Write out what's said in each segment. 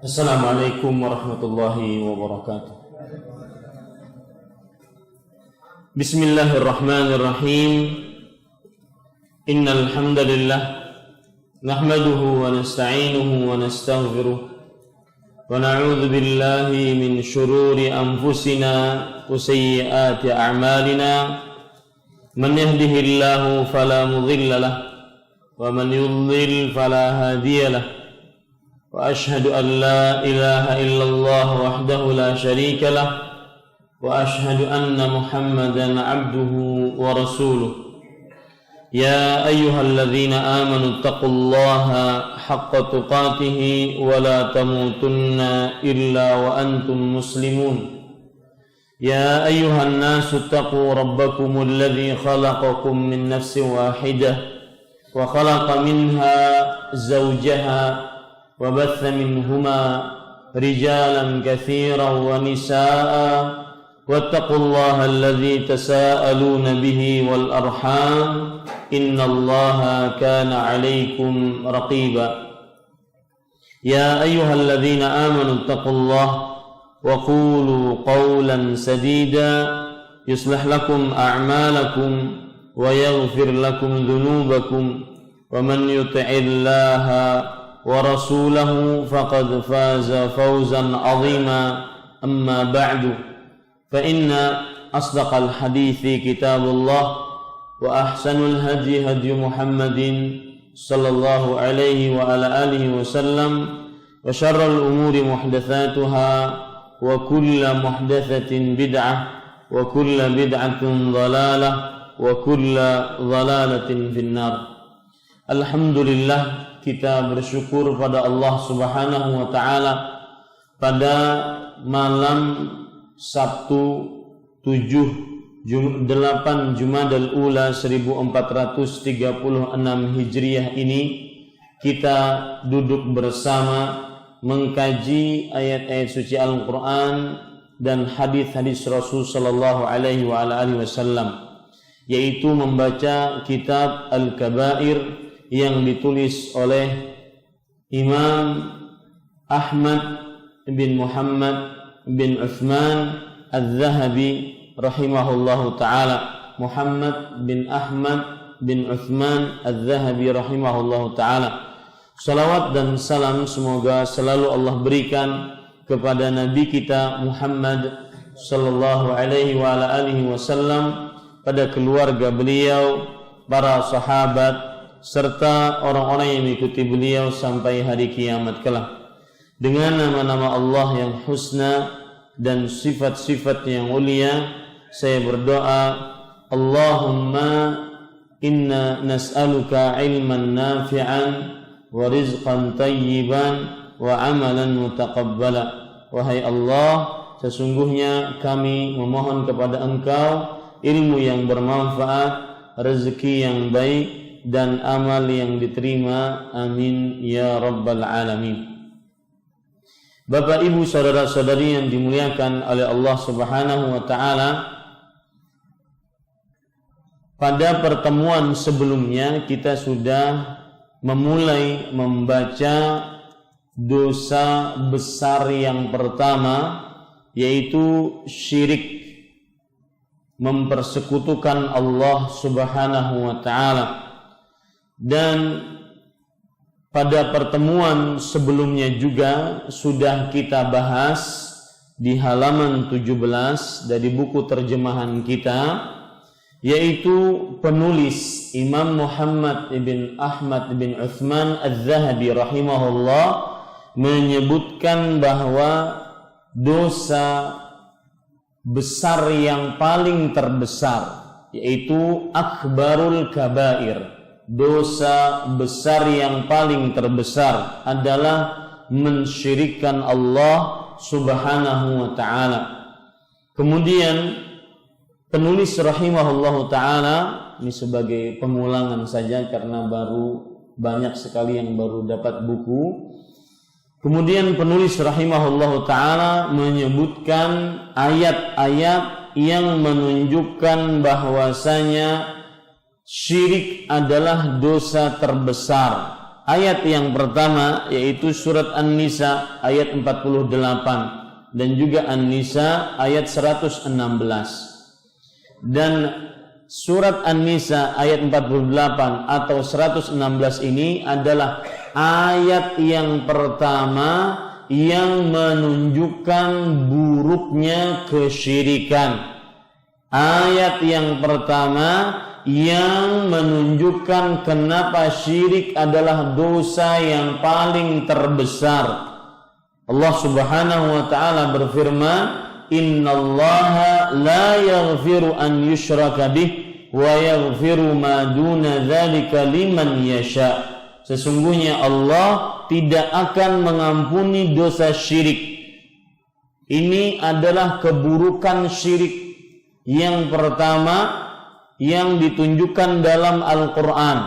Assalamualaikum warahmatullahi wabarakatuh. Bismillahirrahmanirrahim. Innal hamdalillah nahmaduhu wa nasta'inuhu wa nastaghfiruh wa na'udzu billahi min shururi anfusina wa sayyiati a'malina. Man yahdihillahu fala mudilla lahu wa man yudlil fala hadiya lahu. وأشهد أن لا إله إلا الله وحده لا شريك له وأشهد أن محمدا عبده ورسوله يا أيها الذين آمنوا اتقوا الله حق تقاته ولا تموتن إلا وأنتم مسلمون يا أيها الناس اتقوا ربكم الذي خلقكم من نفس واحدة وخلق منها زوجها وبث منهما رجالا كثيرا ونساء واتقوا الله الذي تساءلون به والأرحام إن الله كان عليكم رقيبا يا أيها الذين آمنوا اتقوا الله وقولوا قولا سديدا يصلح لكم أعمالكم ويغفر لكم ذنوبكم ومن يطع الله ورسوله فقد فاز فوزا عظيما أما بعد فإن أصدق الحديث كتاب الله وأحسن الهدي هدي محمد صلى الله عليه وعلى آله وسلم وشر الأمور محدثاتها وكل محدثة بدعة وكل بدعة ضلالة وكل ضلالة في النار. Alhamdulillah, kita bersyukur pada Allah Subhanahu wa taala pada malam Sabtu 8 Jumadal Ula 1436 Hijriah ini kita duduk bersama mengkaji ayat-ayat suci Al-Qur'an dan hadis-hadis Rasul sallallahu alaihi wa alihi wasallam, yaitu membaca kitab Al-Kabair yang ditulis oleh Imam Ahmad bin Muhammad bin Uthman Al-Zahabi rahimahullahu ta'ala. Muhammad bin Ahmad bin Uthman Al-Zahabi rahimahullahu ta'ala. Salawat dan salam semoga selalu Allah berikan kepada Nabi kita Muhammad sallallahu alaihi wa alihi wasallam, pada keluarga beliau, para sahabat, serta orang-orang yang mengikuti beliau sampai hari kiamat kelak. Dengan nama-nama Allah yang husna dan sifat-sifat yang mulia, saya berdoa, Allahumma inna nas'aluka ilman nafi'an wa rizqan tayyiban wa amalan mutaqabbala. Wahai Allah, sesungguhnya kami memohon kepada Engkau ilmu yang bermanfaat, rezeki yang baik, dan amal yang diterima. Amin ya rabbal alamin. Bapak, ibu, saudara-saudari yang dimuliakan oleh Allah Subhanahu wa taala, pada pertemuan sebelumnya kita sudah memulai membaca dosa besar yang pertama, yaitu syirik, mempersekutukan Allah Subhanahu wa taala. Dan pada pertemuan sebelumnya juga sudah kita bahas di halaman 17 dari buku terjemahan kita, yaitu penulis Imam Muhammad bin Ahmad bin Uthman Al-Zahabi rahimahullah menyebutkan bahwa dosa besar yang paling terbesar, yaitu akbarul kabair, dosa besar yang paling terbesar adalah mensyirikkan Allah Subhanahu wa ta'ala. Kemudian penulis rahimahullahu ta'ala, ini sebagai pengulangan saja karena baru banyak sekali yang baru dapat buku. Kemudian penulis rahimahullahu ta'ala menyebutkan ayat-ayat yang menunjukkan bahwasanya syirik adalah dosa terbesar ayat yang pertama yaitu surat An-Nisa ayat 48 dan juga An-Nisa ayat 116. Dan surat An-Nisa ayat 48 atau 116 ini adalah ayat yang pertama yang menunjukkan buruknya kesyirikan. Ayat yang pertama yang menunjukkan kenapa syirik adalah dosa yang paling terbesar. Allah Subhanahu wa taala berfirman, "Innallaha la yaghfiru an yushraka bih wa yaghfiru ma duna dzalika liman yasha." Sesungguhnya Allah tidak akan mengampuni dosa syirik. Ini adalah keburukan syirik yang pertama yang ditunjukkan dalam Al-Quran.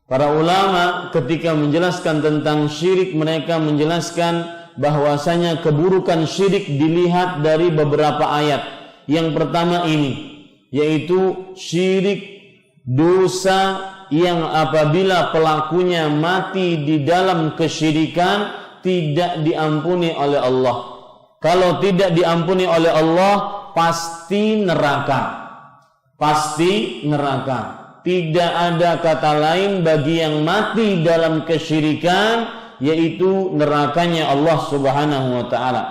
Para ulama ketika menjelaskan tentang syirik, mereka menjelaskan bahwasanya keburukan syirik dilihat dari beberapa ayat. Yang pertama ini, yaitu syirik dosa yang apabila pelakunya mati di dalam kesyirikan tidak diampuni oleh Allah. Kalau tidak diampuni oleh Allah, pasti neraka. Pasti neraka. Tidak ada kata lain bagi yang mati dalam kesyirikan, yaitu nerakanya Allah Subhanahu wa taala.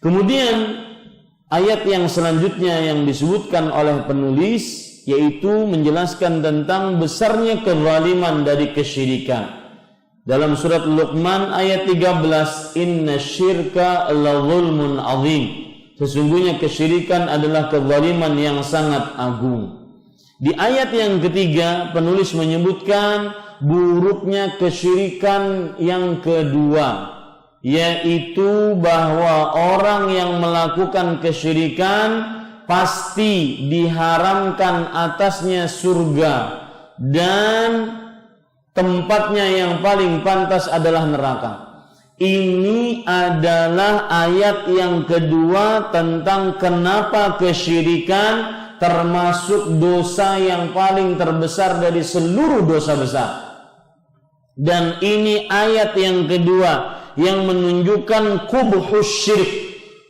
Kemudian ayat yang selanjutnya yang disebutkan oleh penulis yaitu menjelaskan tentang besarnya kezaliman dari kesyirikan. Dalam surat Luqman ayat 13, "Inna syirka la zulmun azim." Sesungguhnya kesyirikan adalah kezaliman yang sangat agung. Di ayat yang ketiga, penulis menyebutkan buruknya kesyirikan yang kedua, yaitu bahwa orang yang melakukan kesyirikan pasti diharamkan atasnya surga dan tempatnya yang paling pantas adalah neraka. Ini adalah ayat yang kedua tentang kenapa kesyirikan termasuk dosa yang paling terbesar dari seluruh dosa besar. Dan ini ayat yang kedua yang menunjukkan qubhus syirik,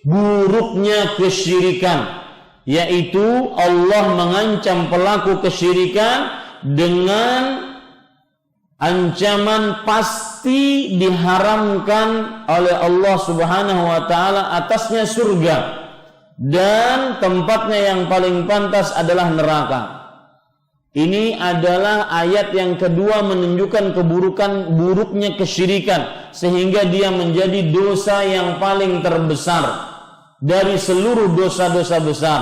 buruknya kesyirikan, yaitu Allah mengancam pelaku kesyirikan dengan ancaman pasti diharamkan oleh Allah Subhanahu wa taala atasnya surga dan tempatnya yang paling pantas adalah neraka. Ini adalah ayat yang kedua menunjukkan buruknya kesyirikan sehingga dia menjadi dosa yang paling terbesar dari seluruh dosa-dosa besar.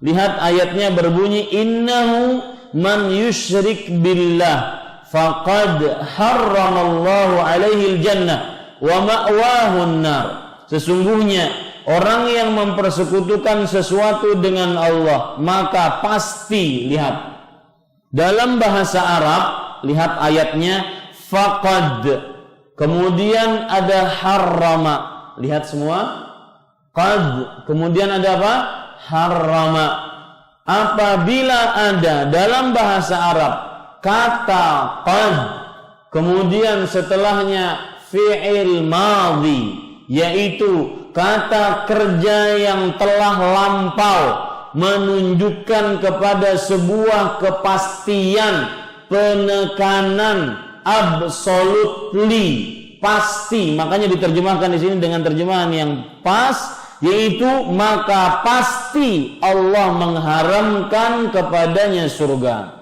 Lihat ayatnya berbunyi, "Innahu man yusyrik billah faqad harramallahu alaihi jannah wa ma'wahun nar." Sesungguhnya orang yang mempersekutukan sesuatu dengan Allah, maka pasti, lihat dalam bahasa Arab, lihat ayatnya, faqad, kemudian ada harrama, lihat semua, qad, kemudian ada apa? Harrama. Apabila ada dalam bahasa Arab kata qad, kemudian setelahnya fi'il madhi, yaitu kata kerja yang telah lampau, menunjukkan kepada sebuah kepastian, penekanan, absolutely, pasti. Makanya diterjemahkan di sini dengan terjemahan yang pas, yaitu maka pasti Allah mengharamkan kepadanya surga.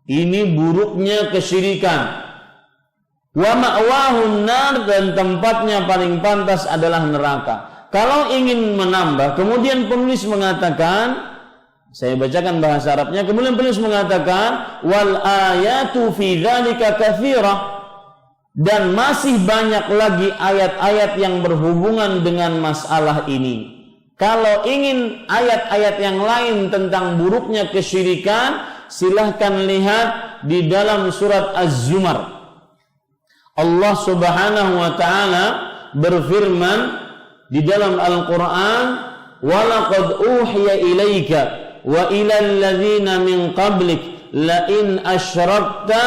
Ini buruknya kesyirikan. Wa ma'wahun nar, dan tempatnya paling pantas adalah neraka. Kalau ingin menambah, kemudian penulis mengatakan, saya bacakan bahasa Arabnya, kemudian penulis mengatakan wal ayatu fi dzalika katsirah, dan masih banyak lagi ayat-ayat yang berhubungan dengan masalah ini. Kalau ingin ayat-ayat yang lain tentang buruknya kesyirikan, silahkan lihat di dalam surat Az-Zumar. Allah Subhanahu wa taala berfirman di dalam Al-Qur'an, "Wa laqad uhiya ilaika wa ilal ladzina min qablik la in asyrakta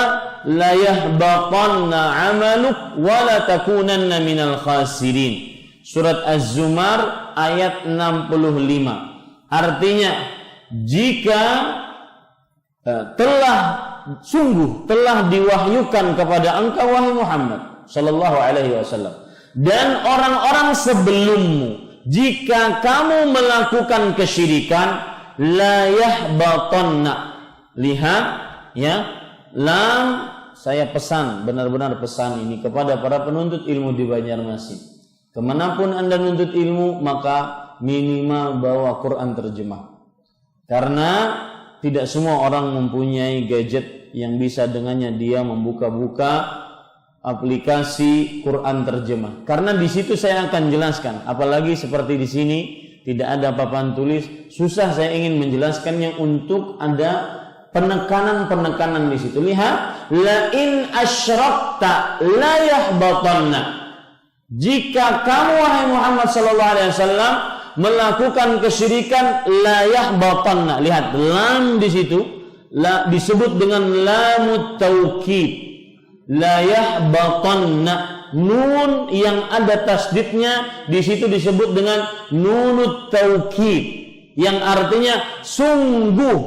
la yahbatanna 'amaluk wa la takunanna minal khasirin. Surat Az-Zumar ayat 65. Artinya, jika telah diwahyukan kepada engkau wahai Muhammad sallallahu alaihi wasallam dan orang-orang sebelummu, jika kamu melakukan kesyirikan, la yahbatanna. Lihat ya, lam, saya pesan, benar-benar pesan ini kepada para penuntut ilmu di Banjarmasin. Kemanapun Anda menuntut ilmu, maka minimal bawa Quran terjemah. Karena tidak semua orang mempunyai gadget yang bisa dengannya dia membuka-buka aplikasi Quran terjemah. Karena di situ saya akan jelaskan, apalagi seperti di sini tidak ada papan tulis, susah saya ingin menjelaskannya untuk ada penekanan-penekanan di situ. Lihat, la in asyrakta la yahbatanna. Jika kamu wahai Muhammad sallallahu alaihi wasallam melakukan kesyirikan, la yahbatanna. Lihat, lam di situ disebut dengan lamut taukid. La yahbatanna. Nun yang ada tasdidnya di situ disebut dengan nunut taukid, yang artinya sungguh,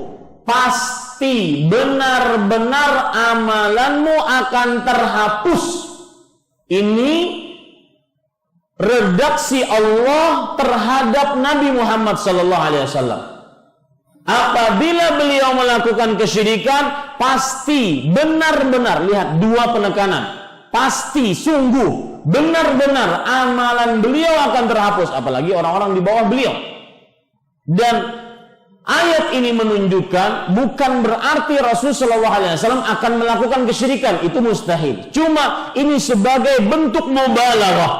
pasti, benar-benar amalanmu akan terhapus. Ini redaksi Allah terhadap Nabi Muhammad sallallahu alaihi wasallam. Apabila beliau melakukan kesyirikan, pasti, benar-benar, lihat dua penekanan. Pasti, sungguh, benar-benar amalan beliau akan terhapus, apalagi orang-orang di bawah beliau. Dan ayat ini menunjukkan bukan berarti Rasul sallallahu alaihi wasallam akan melakukan kesyirikan, itu mustahil. Cuma ini sebagai bentuk mubalaghah,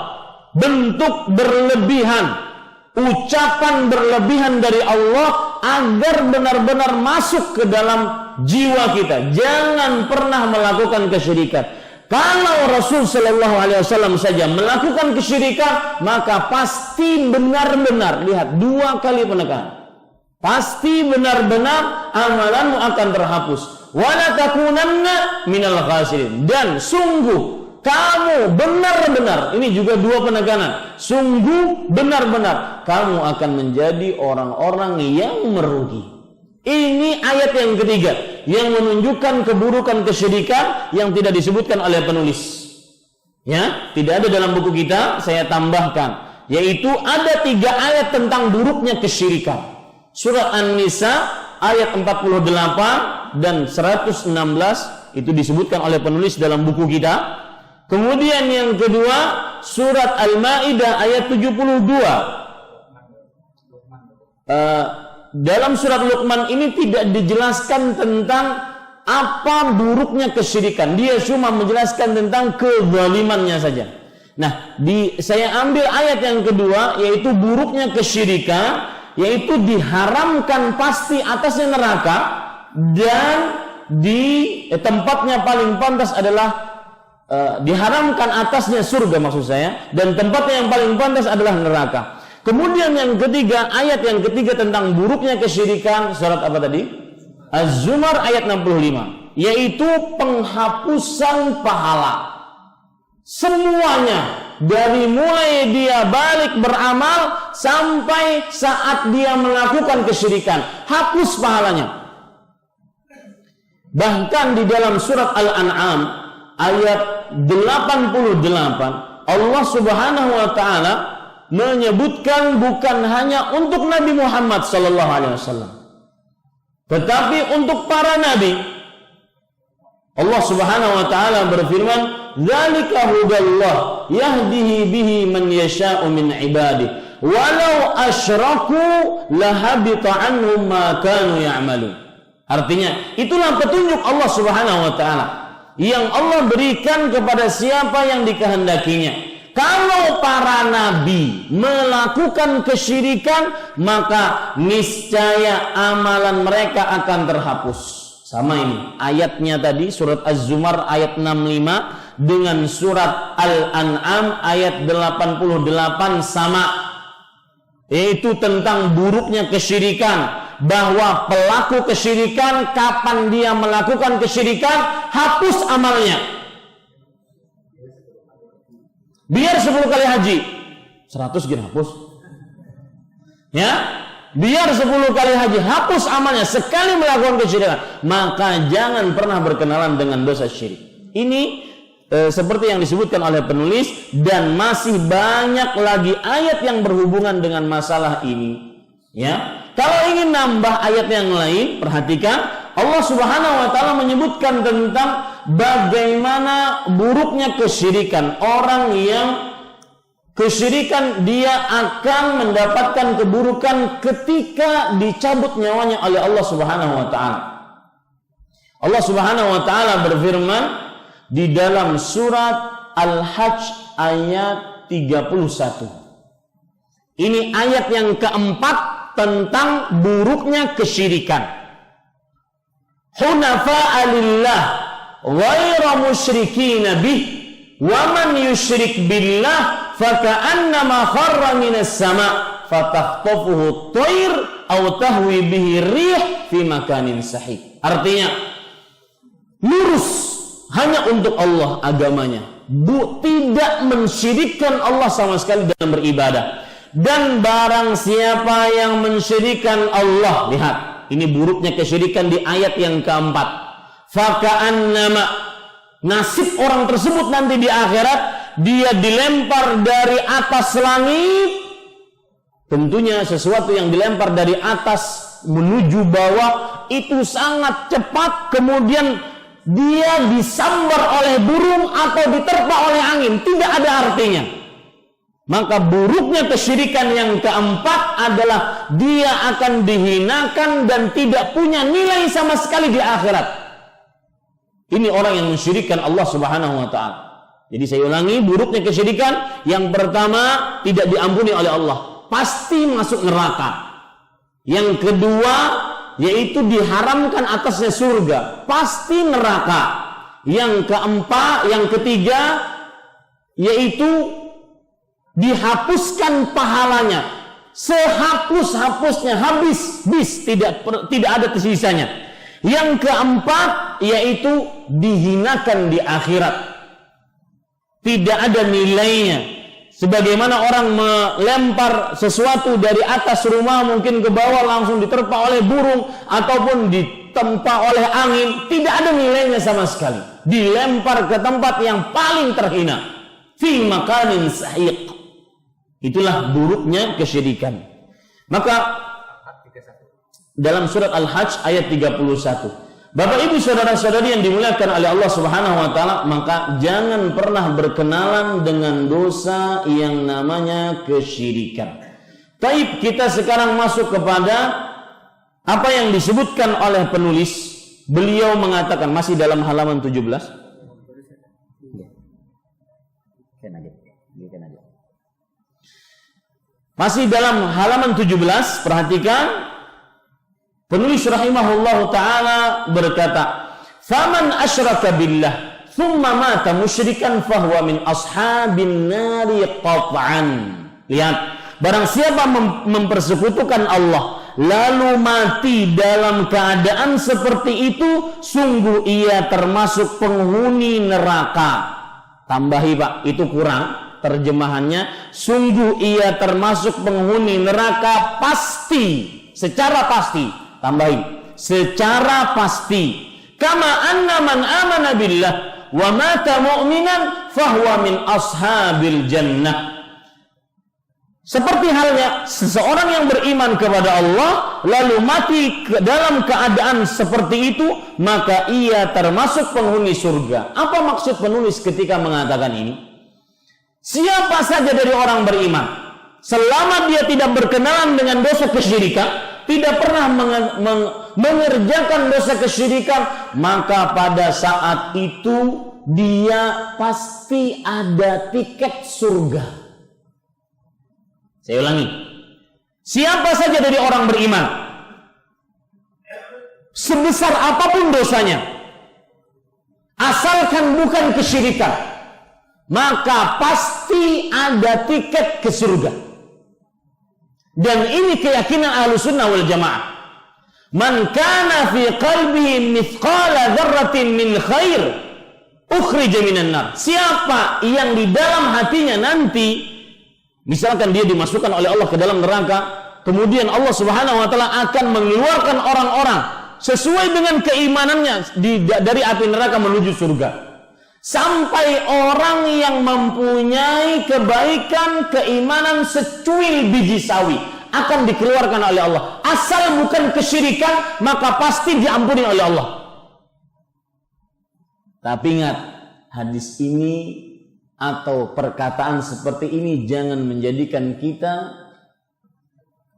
bentuk berlebihan, ucapan berlebihan dari Allah agar benar-benar masuk ke dalam jiwa kita. Jangan pernah melakukan kesyirikan. Kalau Rasul sallallahu alaihi wasallam saja melakukan kesyirikan, maka pasti benar-benar, lihat dua kali penekanan, pasti benar-benar amalanmu akan terhapus. Wa la takunanna minal khasirin. Dan sungguh kamu benar-benar, ini juga dua penekanan, sungguh benar-benar kamu akan menjadi orang-orang yang merugi. Ini ayat yang ketiga yang menunjukkan keburukan kesyirikan yang tidak disebutkan oleh penulis. Ya, tidak ada dalam buku kita, saya tambahkan, yaitu ada 3 ayat tentang buruknya kesyirikan. Surah An-Nisa ayat 48 dan 116 itu disebutkan oleh penulis dalam buku kita. Kemudian yang kedua, surat Al-Maidah ayat 72. Dalam surat Luqman ini tidak dijelaskan tentang apa buruknya kesyirikan. Dia cuma menjelaskan tentang kezalimannya saja. Nah, saya ambil ayat yang kedua, yaitu buruknya kesyirikan, yaitu diharamkan pasti atasnya neraka, dan di tempatnya paling pantas adalah diharamkan atasnya surga, maksud saya, dan tempatnya yang paling pantas adalah neraka. Kemudian yang ketiga, ayat yang ketiga tentang buruknya kesyirikan, surat apa tadi? Az-Zumar ayat 65, yaitu penghapusan pahala. Semuanya, dari mulai dia balik beramal sampai saat dia melakukan kesyirikan, hapus pahalanya. Bahkan di dalam surat Al-An'am ayat 88, Allah Subhanahu wa taala menyebutkan bukan hanya untuk Nabi Muhammad sallallahu alaihi wasallam, tetapi untuk para nabi. Allah Subhanahu wa taala berfirman, "Dzalika hudallah yahdihi bihi man yasha'u min ibadihi, walau asyraku lahabita anhum ma kanu ya'malun." Artinya, itulah petunjuk Allah Subhanahu wa taala yang Allah berikan kepada siapa yang dikehendakinya. Kalau para nabi melakukan kesyirikan, maka niscaya amalan mereka akan terhapus. Sama ini ayatnya tadi, surat Az-Zumar ayat 65 dengan surat Al-An'am ayat 88 sama, yaitu tentang buruknya kesyirikan bahwa pelaku kesyirikan kapan dia melakukan kesyirikan, hapus amalnya. Biar 10 kali haji 100 gini hapus. Ya, biar 10 kali haji hapus amalnya sekali melakukan kesyirikan, maka jangan pernah berkenalan dengan dosa syirik. Ini seperti yang disebutkan oleh penulis, dan masih banyak lagi ayat yang berhubungan dengan masalah ini. Ya, kalau ingin nambah ayat yang lain, perhatikan Allah Subhanahu wa taala menyebutkan tentang bagaimana buruknya kesyirikan. Orang yang kesyirikan dia akan mendapatkan keburukan ketika dicabut nyawanya oleh Allah Subhanahu wa taala. Allah Subhanahu wa taala berfirman di dalam surat Al-Hajj ayat 31. Ini ayat yang keempat tentang buruknya kesyirikan. Hunafa'a lillah ghaira musyrikin bih wa man yusyrik billah faka'annama kharra minas sama' fatakhtafuhu at-tayr aw tahwi bihi rih fi makanin sahih. Artinya lurus hanya untuk Allah agamanya, tidak mensyirikkan Allah sama sekali dalam beribadah. Dan barang siapa yang mensyirikkan Allah, lihat, ini buruknya kesyirikan di ayat yang keempat. Faka'annama, nasib orang tersebut nanti di akhirat, dia dilempar dari atas langit. Tentunya sesuatu yang dilempar dari atas menuju bawah itu sangat cepat, kemudian dia disambar oleh burung atau diterpa oleh angin, tidak ada artinya. Maka buruknya kesyirikan yang keempat adalah dia akan dihinakan dan tidak punya nilai sama sekali di akhirat. Ini orang yang mensyirikkan Allah Subhanahu wa taala. Jadi saya ulangi, buruknya kesyirikan yang pertama, tidak diampuni oleh Allah, pasti masuk neraka. Yang kedua, yaitu diharamkan atasnya surga, pasti neraka. Yang keempat, yang ketiga, yaitu dihapuskan pahalanya, sehapus-hapusnya, habis, tidak ada tersisanya. Yang keempat, yaitu dihinakan di akhirat, tidak ada nilainya. Sebagaimana orang melempar sesuatu dari atas rumah mungkin ke bawah langsung diterpa oleh burung ataupun ditempa oleh angin, tidak ada nilainya sama sekali. Dilempar ke tempat yang paling terhina, fi makanin sahiq. Itulah buruknya kesyirikan. Maka dalam surat Al-Hajj ayat 31, Bapak Ibu saudara-saudari yang dimuliakan oleh Allah Subhanahu wa taala, maka jangan pernah berkenalan dengan dosa yang namanya kesyirikan. Taib, kita sekarang masuk kepada apa yang disebutkan oleh penulis. Beliau mengatakan, masih dalam halaman 17. Masih dalam halaman 17, perhatikan. Penulis rahimahullahu ta'ala berkata, faman asyraka billah thumma mata musyrikan fahuwa min ashabin nari qat'an. Lihat, barang siapa mempersekutukan Allah lalu mati dalam keadaan seperti itu, sungguh ia termasuk penghuni neraka. Tambahi Pak, itu kurang terjemahannya. Sungguh ia termasuk penghuni neraka pasti, secara pasti. Tambahin, secara pasti. Kama anna man amana billah wa mata mu'minan fahuwa min ashabil jannah. Seperti halnya seseorang yang beriman kepada Allah lalu mati dalam keadaan seperti itu, maka ia termasuk penghuni surga. Apa maksud penulis ketika mengatakan ini? Siapa saja dari orang beriman, selama dia tidak berkenalan dengan dosa kesyirikan, tidak pernah mengerjakan dosa kesyirikan, maka pada saat itu dia pasti ada tiket surga. Saya ulangi, siapa saja dari orang beriman, sebesar apapun dosanya, asalkan bukan kesyirikan, maka pasti ada tiket ke surga. Dan ini keyakinan Ahlussunnah wal Jamaah. Man kana fi qalbihi mithqala dzarratin min khair ukhrija minan nar. Siapa yang di dalam hatinya nanti, misalkan dia dimasukkan oleh Allah ke dalam neraka, kemudian Allah Subhanahu wa taala akan mengeluarkan orang-orang sesuai dengan keimanannya dari api neraka menuju surga. Sampai orang yang mempunyai kebaikan, keimanan secuil biji sawi akan dikeluarkan oleh Allah. Asal bukan kesyirikan, maka pasti diampuni oleh Allah. Tapi ingat, hadis ini atau perkataan seperti ini jangan menjadikan kita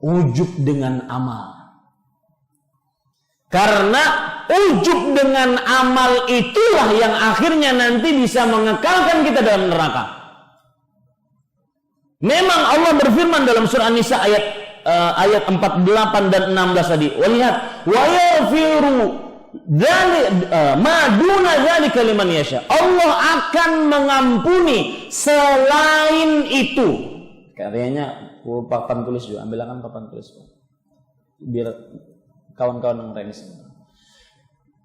ujub dengan amal. Karena ujub dengan amal itulah yang akhirnya nanti bisa mengekalkan kita dalam neraka. Memang Allah berfirman dalam surah An-Nisa ayat 48 dan 16 tadi. Lihat, wa yaghfiru ma duna dzalika liman yasha. Allah akan mengampuni selain itu. Karyanya papan tulis juga, ambilkan papan tulis biar kawan-kawan yang renis.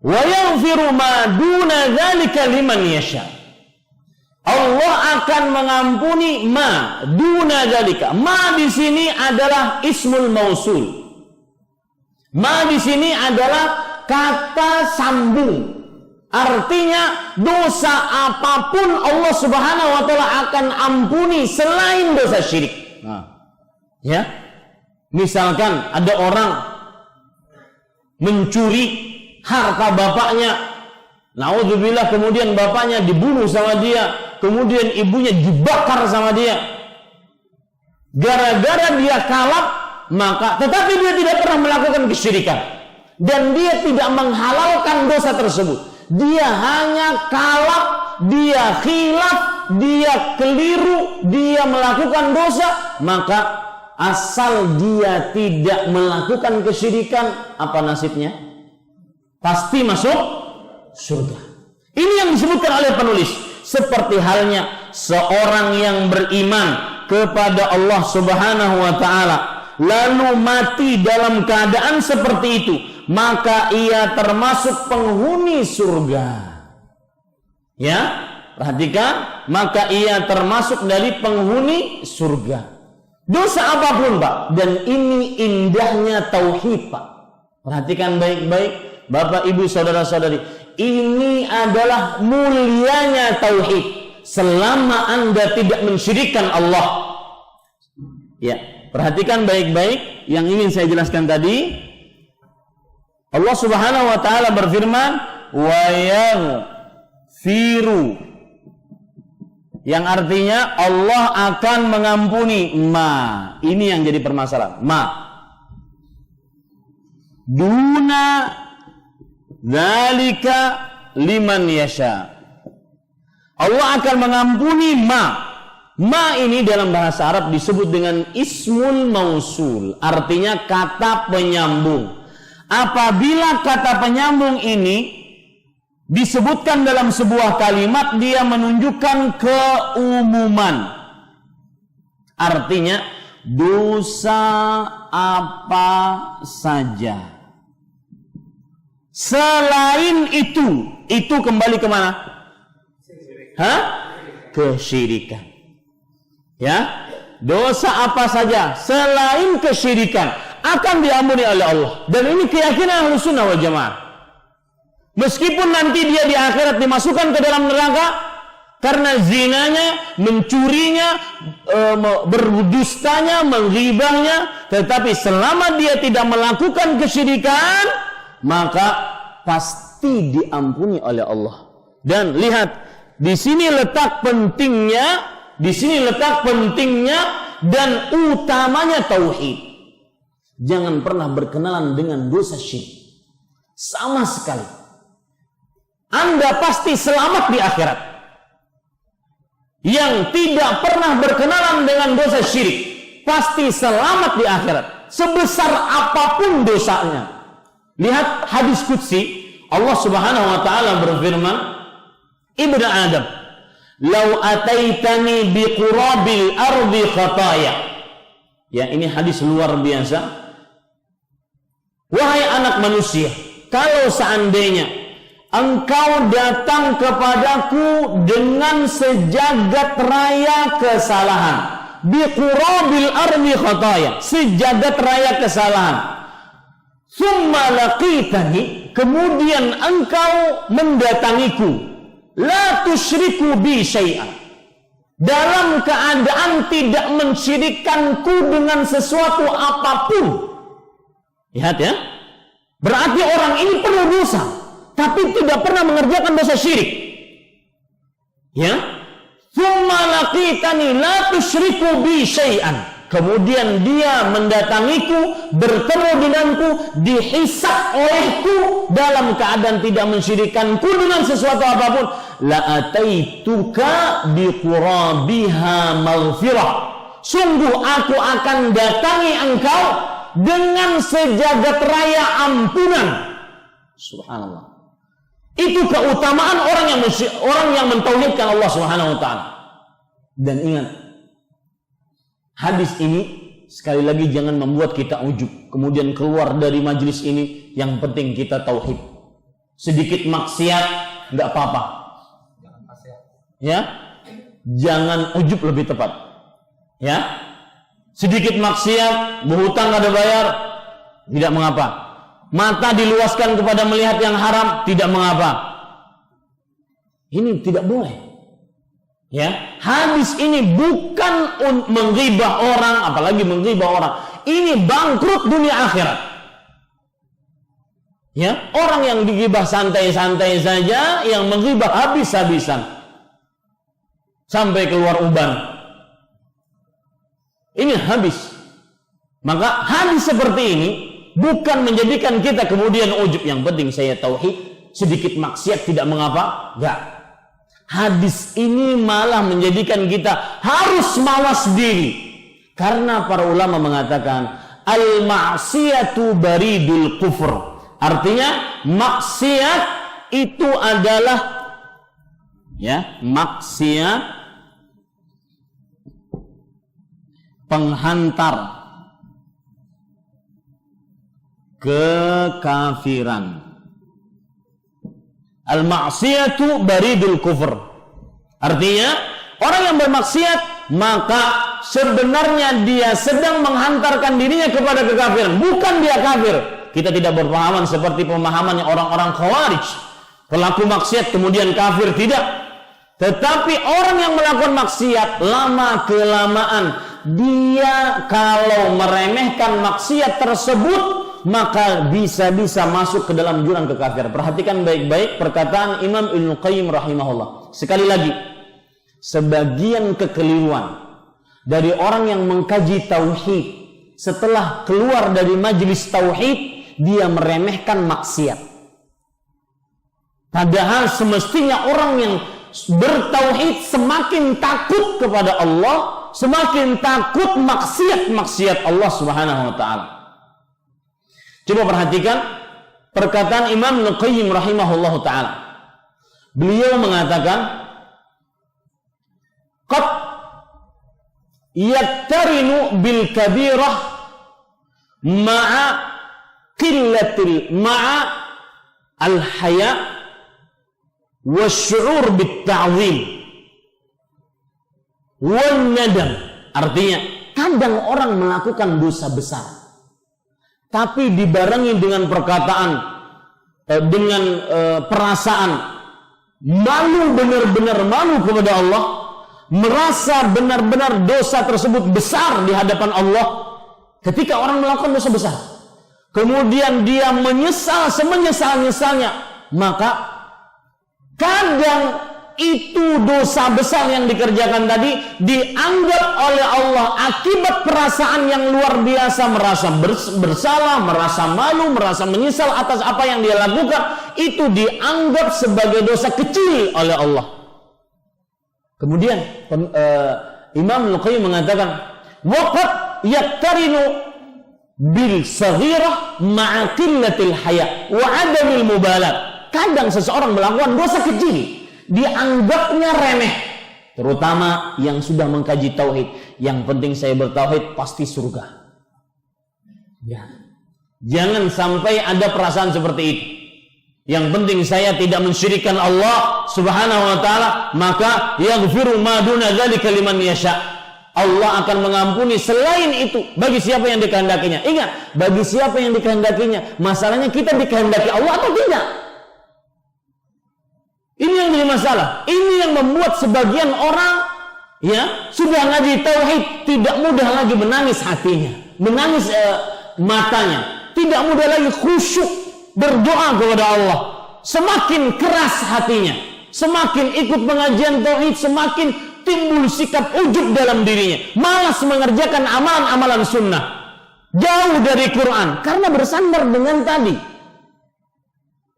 Wa yaghfiru ma duna dzalika liman yasha. Allah akan mengampuni ma duna dzalika. Ma di sini adalah ismul mausul. Ma di sini adalah kata sambung. Artinya dosa apapun Allah Subhanahu wa taala akan ampuni selain dosa syirik. Ya. Misalkan ada orang mencuri harta bapaknya, naudzubillah, kemudian bapaknya dibunuh sama dia, kemudian ibunya dibakar sama dia. Gara-gara dia kalap, maka tetapi dia tidak pernah melakukan kesyirikan dan dia tidak menghalalkan dosa tersebut. Dia hanya kalap, dia khilaf, dia keliru, dia melakukan dosa, maka asal dia tidak melakukan kesyirikan, apa nasibnya? Pasti masuk surga. Ini yang disebutkan oleh penulis. Seperti halnya seorang yang beriman kepada Allah Subhanahu wa taala lalu mati dalam keadaan seperti itu, maka ia termasuk penghuni surga. Ya, perhatikan, maka ia termasuk dari penghuni surga. Dosa apapun, Pak, dan ini indahnya tauhid, Pak. Perhatikan baik-baik, Bapak, Ibu, saudara-saudari. Ini adalah mulianya tauhid selama Anda tidak mensyirikkan Allah. Ya, perhatikan baik-baik yang ingin saya jelaskan tadi. Allah Subhanahu wa taala berfirman, wa yaghfiru, yang artinya Allah akan mengampuni ma. Ini yang jadi permasalahan. Ma duna dzalika liman yasha. Allah akan mengampuni ma. Ma ini dalam bahasa Arab disebut dengan ismul mausul, artinya kata penyambung. Apabila kata penyambung ini disebutkan dalam sebuah kalimat, dia menunjukkan keumuman. Artinya dosa apa saja. Selain itu kembali kemana? Kesyirikan. Ya, dosa apa saja selain kesyirikan akan diampuni oleh Allah. Dan ini keyakinan Ahlussunnah wal Jamaah. Meskipun nanti dia di akhirat dimasukkan ke dalam neraka karena zinanya, mencurinya, berdustanya, menghibahnya, tetapi selama dia tidak melakukan kesyirikan, maka pasti diampuni oleh Allah. Dan lihat, di sini letak pentingnya, dan utamanya tauhid. Jangan pernah berkenalan dengan dosa syirik sama sekali. Anda pasti selamat di akhirat. Yang tidak pernah berkenalan dengan dosa syirik pasti selamat di akhirat, sebesar apapun dosanya. Lihat hadis qudsi, Allah Subhanahu wa taala berfirman, Ibnu Adam, "Lau ataitani biqurabil ardi khataya." Ya, ini hadis luar biasa. Wahai anak manusia, kalau seandainya engkau datang kepadaku dengan sejagat raya kesalahan, biqurabil ardi khataya, sejagat raya kesalahan, summa laqitani, kemudian engkau mendatangiku, la tusyriku bi syai'an, dalam keadaan tidak mensyirikkanku dengan sesuatu apapun. Lihat ya, berarti orang ini penuh dosa, tapi tidak pernah mengerjakan dosa syirik. Ya, tsumma laqitani la tusyriku bi syai'an. Kemudian dia mendatangiku, bertemu denganku, dihisab olehku dalam keadaan tidak mensyirikkanku dengan sesuatu apapun. La ataituka bi qurabiha maghfirah. Sungguh aku akan datangi engkau dengan sejagat raya ampunan. Subhanallah. Itu keutamaan orang yang mentauhidkan Allah Subhanahu wa taala. Dan ingat, hadis ini sekali lagi jangan membuat kita ujub, kemudian keluar dari majelis ini. Yang penting kita tauhid. Sedikit maksiat enggak apa-apa. Ya. Jangan ujub, lebih tepat. Ya. Sedikit maksiat, berhutang ada bayar, tidak mengapa. Mata diluaskan kepada melihat yang haram, tidak mengapa. Ini tidak boleh. Ya, hadis ini bukan menggibah orang, apalagi menggibah orang. Ini bangkrut dunia akhirat. Ya, orang yang digibah santai-santai saja, yang menggibah habis-habisan sampai keluar uban. Ini habis. Maka hadis seperti ini bukan menjadikan kita kemudian ujub. Yang penting saya tauhid, sedikit maksiat tidak mengapa. Enggak. Hadis ini malah menjadikan kita harus mawas diri. Karena para ulama mengatakan al-ma'siyatu baridul kufur. Artinya maksiat itu adalah maksiat penghantar kekafiran. Al-ma'siyatu baridul kufur. Artinya orang yang bermaksiat maka sebenarnya dia sedang menghantarkan dirinya kepada kekafiran, bukan dia kafir. Kita tidak berpahaman seperti pemahamannya orang-orang Khawarij, pelaku maksiat kemudian kafir, tidak. Tetapi orang yang melakukan maksiat lama kelamaan dia kalau meremehkan maksiat tersebut maka bisa-bisa masuk ke dalam jurang kekafiran. Perhatikan baik-baik perkataan Imam Ibnu Qayyim rahimahullah. Sekali lagi, sebagian kekeliruan dari orang yang mengkaji tauhid setelah keluar dari majelis tauhid, dia meremehkan maksiat. Padahal semestinya orang yang bertauhid semakin takut kepada Allah, semakin takut maksiat Allah Subhanahu wa taala. Coba perhatikan perkataan Imam Ibnu Qayyim rahimahullahu taala. Beliau mengatakan, qad yaktarinu bil kabirah ma'a al haya wasyu'ur bit ta'zim wan nadam. Artinya, kadang orang melakukan dosa besar tapi dibarengi dengan perkataan, dengan perasaan malu, benar-benar malu kepada Allah, merasa benar-benar dosa tersebut besar di hadapan Allah. Ketika orang melakukan dosa besar, kemudian dia menyesal semenyesal-nyesalnya, maka kadang itu dosa besar yang dikerjakan tadi dianggap oleh Allah akibat perasaan yang luar biasa, merasa bersalah, merasa malu, merasa menyesal atas apa yang dia lakukan, itu dianggap sebagai dosa kecil oleh Allah. Kemudian Imam Ibnu Qayyim mengatakan, waqad yaktarinu bil saghirah ma'a qillatil haya wa 'adamil mubalat. Kadang seseorang melakukan dosa kecil dianggapnya remeh, terutama yang sudah mengkaji tauhid. Yang penting saya bertauhid pasti surga. Ya. Jangan sampai ada perasaan seperti itu. Yang penting saya tidak mensyirikkan Allah Subhanahu wa taala, maka yaghfiru ma duna dzalika liman yasha. Allah akan mengampuni selain itu bagi siapa yang dikehendakinya. Ingat, bagi siapa yang dikehendakinya. Masalahnya kita dikehendaki Allah atau tidak? Ini yang jadi masalah. Ini yang membuat sebagian orang sudah ngaji tauhid tidak mudah lagi menangis hatinya, menangis matanya. Tidak mudah lagi khusyuk berdoa kepada Allah. Semakin keras hatinya, semakin ikut pengajian tauhid, semakin timbul sikap ujub dalam dirinya, malas mengerjakan amalan-amalan sunnah, jauh dari Quran karena bersandar dengan tadi.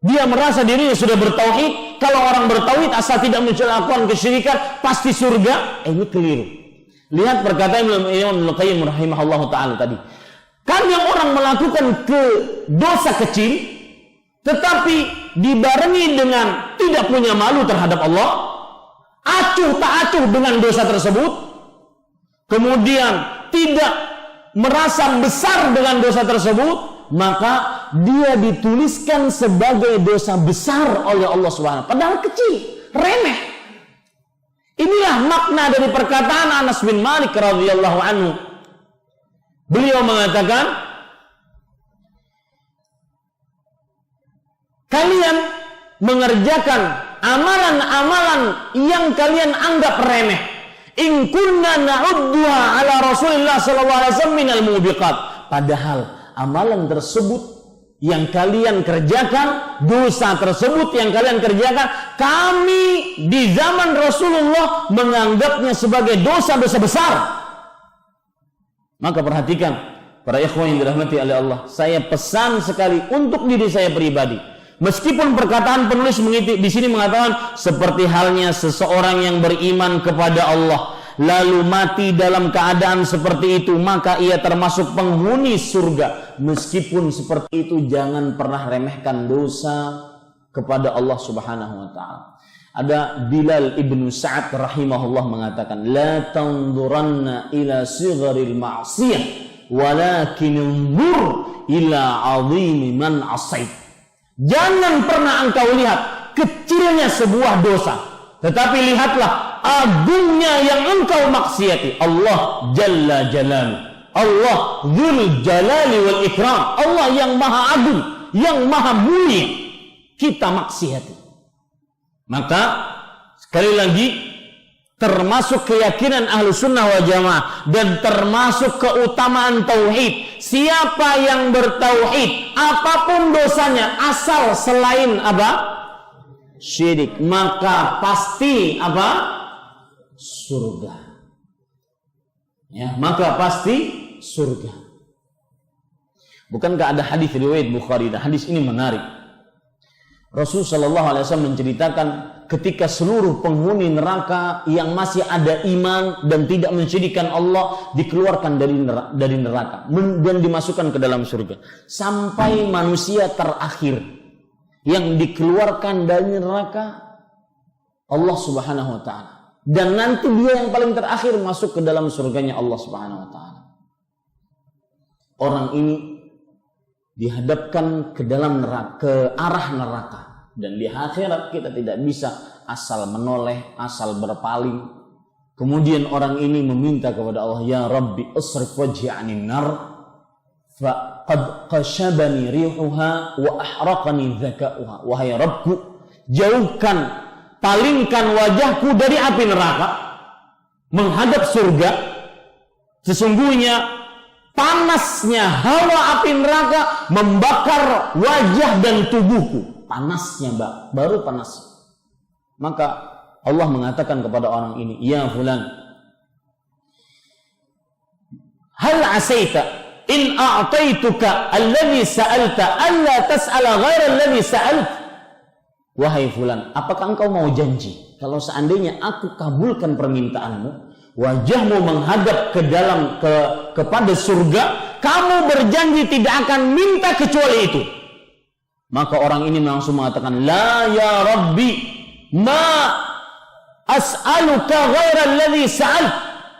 Dia merasa dirinya sudah bertauhid. Kalau orang bertauhid asal tidak melakukan kesyirikan pasti surga. Ini keliru. Lihat perkataan Imam Al-Qayyim rahimahullah ta'ala tadi. Kadang orang melakukan dosa kecil, tetapi dibarengi dengan tidak punya malu terhadap Allah, acuh tak acuh dengan dosa tersebut, kemudian tidak merasa besar dengan dosa tersebut, maka dia dituliskan sebagai dosa besar oleh Allah Subhanahu. Padahal kecil, remeh. Inilah makna dari perkataan Anas bin Malik radhiyallahu anhu. Beliau mengatakan, kalian mengerjakan amalan-amalan yang kalian anggap remeh. In kunna na'udduha ala Rasulillah sallallahu alaihi wasallam minal mubiqat. Padahal amalan tersebut yang kalian kerjakan, dosa tersebut yang kalian kerjakan, kami di zaman Rasulullah menganggapnya sebagai dosa-dosa besar. Maka perhatikan para ikhwan yang dirahmati oleh Allah, saya pesan sekali untuk diri saya pribadi. Meskipun perkataan penulis di sini mengatakan seperti halnya seseorang yang beriman kepada Allah lalu mati dalam keadaan seperti itu, maka ia termasuk penghuni surga. Meskipun seperti itu, jangan pernah remehkan dosa kepada Allah Subhanahu wa taala. Ada Bilal ibnu Sa'ad rahimahullah mengatakan, la tanzuranna ila sigharil ma'siyah walakin unzur ila 'azimi man 'asait. Jangan pernah engkau lihat kecilnya sebuah dosa, tetapi lihatlah agungnya yang engkau maksiati. Allah Jalla Jalaluhu, Allah Dzul Jalali wal Ikram, Allah yang maha agung, yang maha mulia, kita maksiati. Maka sekali lagi, termasuk keyakinan ahlu sunnah wal jamaah dan termasuk keutamaan tauhid. Siapa yang bertauhid, apapun dosanya, asal selain apa? Syirik, maka pasti apa? Surga. Ya, maka pasti surga. Bukankah ada hadis riwayat Bukhari? Dan hadis ini menarik. Rasul sallallahu alaihi wasallam menceritakan ketika seluruh penghuni neraka yang masih ada iman dan tidak mensyirikkan Allah dikeluarkan dari neraka dan dimasukkan ke dalam surga, sampai manusia terakhir yang dikeluarkan dari neraka Allah Subhanahu wa taala, dan nanti dia yang paling terakhir masuk ke dalam surganya Allah Subhanahu wa taala. Orang ini dihadapkan ke dalam neraka, ke arah neraka, dan di akhirat kita tidak bisa asal menoleh, asal berpaling. Kemudian orang ini meminta kepada Allah, ya Rabbi asrif wajhi 'anin nar fa qad qashabani rihuha wa ahraqani dzakauha. Wahai Rabbku, jauhkan, palingkan wajahku dari api neraka menghadap surga. Sesungguhnya panasnya hawa api neraka membakar wajah dan tubuhku. Panasnya, baru panas. Maka Allah mengatakan kepada orang ini, ya fulan, hal asaita in a'taituka alladhi sa'alta alla tas'ala ghaira alladhi sa'alt. Wahai fulan, apakah engkau mau janji kalau seandainya aku kabulkan permintaanmu, wajahmu menghadap kepada surga, kamu berjanji tidak akan minta kecuali itu? Maka orang ini langsung mengatakan, la ya Rabbi, ma as'aluka ghaira alladhi sa'alt.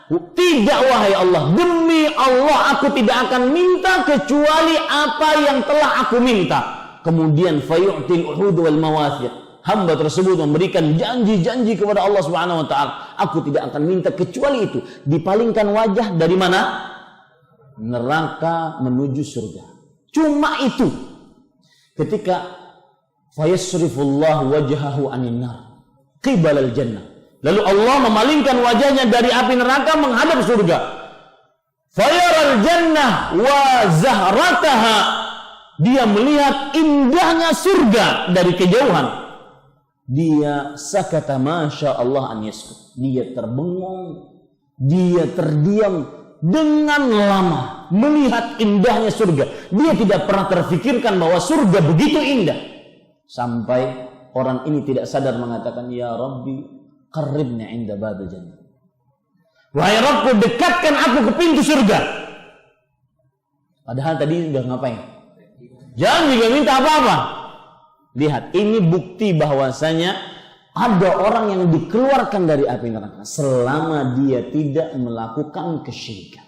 Tidak wahai Allah, demi Allah aku tidak akan minta kecuali apa yang telah aku minta. Kemudian fayu'til uhud wal mawathiq. Hamba tersebut memberikan janji-janji kepada Allah Subhanahu wa taala. Aku tidak akan minta kecuali itu. Dipalingkan wajah dari mana? Neraka menuju surga. Cuma itu. Ketika fayasrifullahu wajhahu anin nar qibalal jannah. Lalu Allah memalingkan wajahnya dari api neraka menghadap surga. Fayaral jannah wa zahrataha. Dia melihat indahnya surga dari kejauhan. Dia sakata masya Allah an yaskut. Dia terbengong. Dia terdiam dengan lama melihat indahnya surga. Dia tidak pernah terfikirkan bahwa surga begitu indah. Sampai orang ini tidak sadar mengatakan, ya Rabbi, qarribni inda babil jannah. Wahai Rabbku, dekatkan aku ke pintu surga. Padahal tadi sudah ngapain? Jangan juga minta apa-apa. Lihat, ini bukti bahwasanya ada orang yang dikeluarkan dari api neraka selama dia tidak melakukan kesyirikan.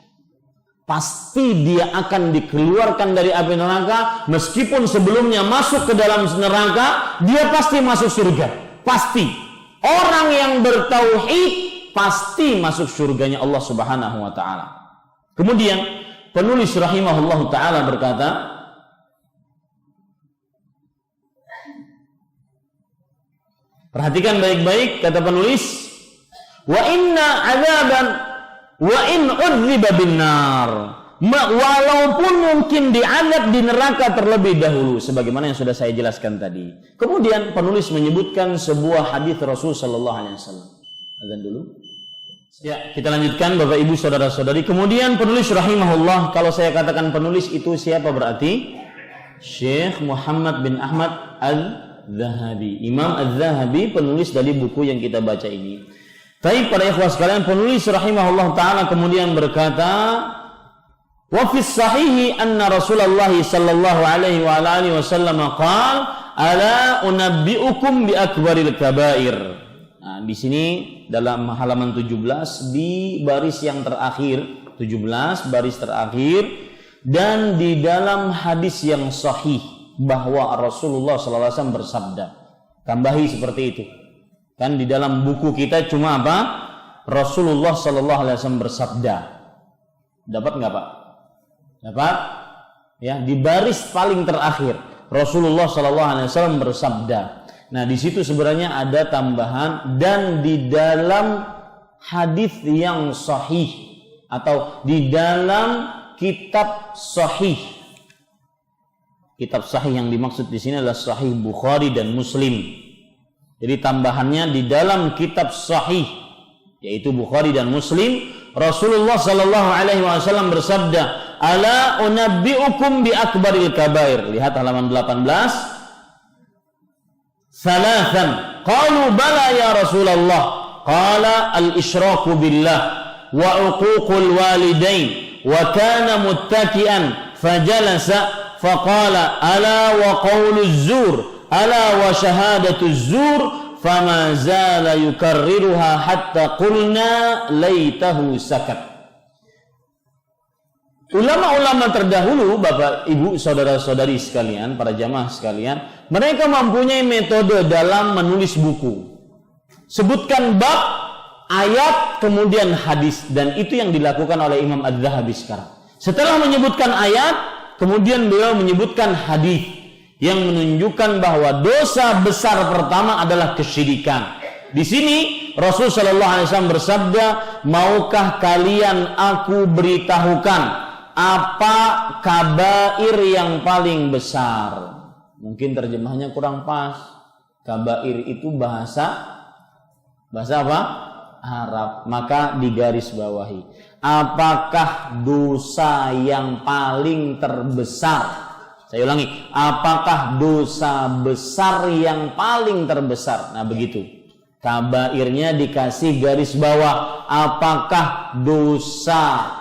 Pasti dia akan dikeluarkan dari api neraka, meskipun sebelumnya masuk ke dalam neraka, dia pasti masuk surga. Pasti. Orang yang bertauhid pasti masuk surganya Allah Subhanahu wa taala. Kemudian penulis rahimahullahu taala berkata, perhatikan baik-baik kata penulis, wa inna adzaban wa in udziba binnar. Walaupun mungkin diazab di neraka terlebih dahulu, sebagaimana yang sudah saya jelaskan tadi. Kemudian penulis menyebutkan sebuah hadis Rasul sallallahu alaihi wasallam. Azan dulu. Ya, kita lanjutkan Bapak Ibu saudara-saudari. Kemudian penulis rahimahullah, kalau saya katakan penulis itu siapa berarti? Syekh Muhammad bin Ahmad Al-Zahabi. Imam Al-Zahabi penulis dari buku yang kita baca ini. Tapi para ikhwah sekalian, penulis rahimahullah taala kemudian berkata, wa fi sahihi anna Rasulullah sallallahu alaihi wa alihi wasallam qala ala unabbiukum bi akbaril kabair. Nah, di sini dalam halaman 17 di baris yang terakhir, 17 baris terakhir, dan di dalam hadis yang sahih bahwa Rasulullah sallallahu alaihi wasallam bersabda. Tambahi seperti itu. Kan di dalam buku kita cuma apa? Rasulullah sallallahu alaihi wasallam bersabda. Dapat enggak, Pak? Dapat? Ya, di baris paling terakhir Rasulullah sallallahu alaihi wasallam bersabda. Nah, di situ sebenarnya ada tambahan, dan di dalam hadis yang sahih atau di dalam kitab sahih. Kitab sahih yang dimaksud di sini adalah Sahih Bukhari dan Muslim. Jadi tambahannya di dalam kitab sahih yaitu Bukhari dan Muslim, Rasulullah sallallahu alaihi wasallam bersabda, ala unabbiukum bi akbaril kabair. Lihat halaman 18. Salasan qalu bala ya Rasulullah, qala al-isyraku billah wa uququl walidain wa kana muttaki'an fajalasa faqala ala wa qawluz zur ala wa syahadatuz zur fama zala yukarriruha hatta qulna laitahu sakat. Ulama-ulama terdahulu, Bapak, Ibu, saudara-saudari sekalian, para jamaah sekalian, mereka mempunyai metode dalam menulis buku. Sebutkan bab, ayat, kemudian hadis, dan itu yang dilakukan oleh Imam Az-Zahabi sekarang. Setelah menyebutkan ayat, kemudian beliau menyebutkan hadis yang menunjukkan bahwa dosa besar pertama adalah kesyirikan. Di sini Rasul sallallahu alaihi wasallam bersabda, maukah kalian aku beritahukan apa kabair yang paling besar? Mungkin terjemahnya kurang pas. Kabair itu bahasa apa? Arab. Maka digaris bawahi. Apakah dosa yang paling terbesar? Saya ulangi. Apakah dosa besar yang paling terbesar? Nah, begitu. Kabairnya dikasih garis bawah. Apakah dosa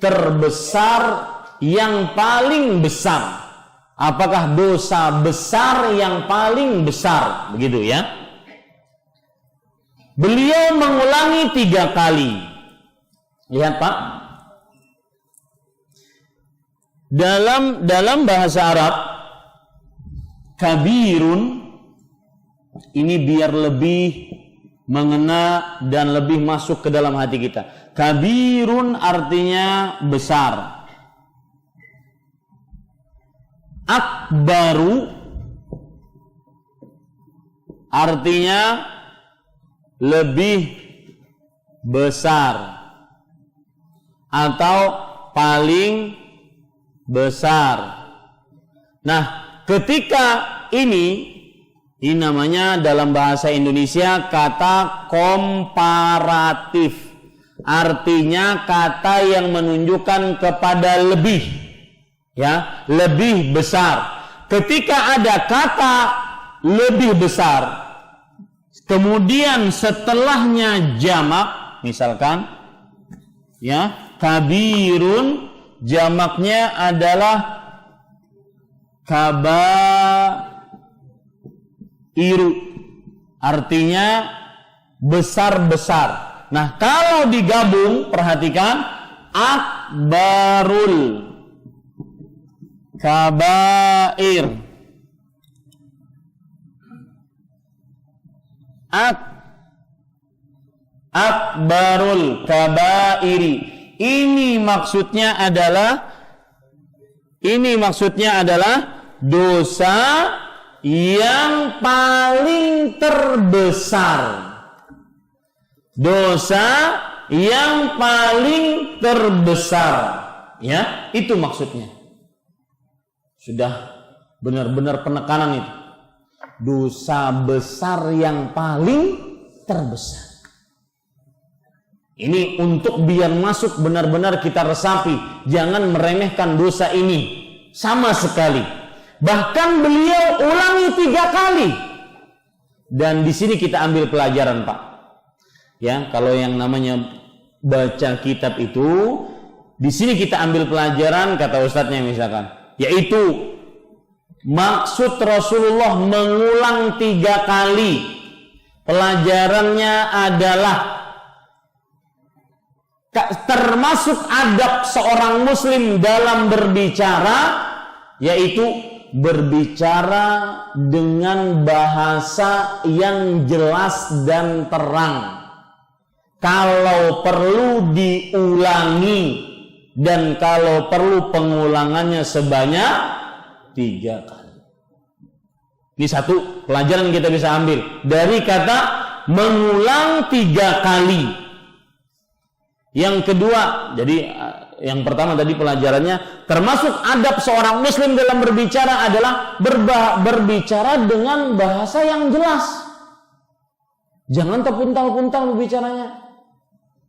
terbesar yang paling besar? Apakah dosa besar yang paling besar? Begitu ya. Beliau mengulangi 3 kali. Lihat Pak. Dalam bahasa Arab, kabirun ini biar lebih mengena dan lebih masuk ke dalam hati kita. Kabirun artinya besar. Akbaru artinya lebih besar atau paling besar. Nah, ketika ini namanya dalam bahasa Indonesia kata komparatif. Artinya kata yang menunjukkan kepada lebih, ya, lebih besar. Ketika ada kata lebih besar, kemudian setelahnya jamak, misalkan, ya, kabirun, jamaknya adalah kabairu, artinya besar-besar. Nah, kalau digabung, perhatikan, akbarul kabair, akbarul kabairi. Ini maksudnya adalah dosa yang paling terbesar. Dosa yang paling terbesar. Ya, itu maksudnya. Sudah benar-benar penekanan itu. Dosa besar yang paling terbesar. Ini untuk biar masuk benar-benar kita resapi. Jangan meremehkan dosa ini sama sekali. Bahkan beliau ulangi 3 kali. Dan di sini kita ambil pelajaran, Pak. Ya, kalau yang namanya baca kitab itu, di sini kita ambil pelajaran, kata ustadznya misalkan, yaitu maksud Rasulullah mengulang 3 kali. Pelajarannya adalah termasuk adab seorang muslim dalam berbicara, yaitu berbicara dengan bahasa yang jelas dan terang. Kalau perlu diulangi, dan kalau perlu pengulangannya sebanyak 3 kali. Ini satu pelajaran kita bisa ambil dari kata mengulang 3 kali. Yang kedua, jadi yang pertama tadi pelajarannya, termasuk adab seorang muslim dalam berbicara adalah berbicara dengan bahasa yang jelas. Jangan terpuntal-puntal berbicaranya.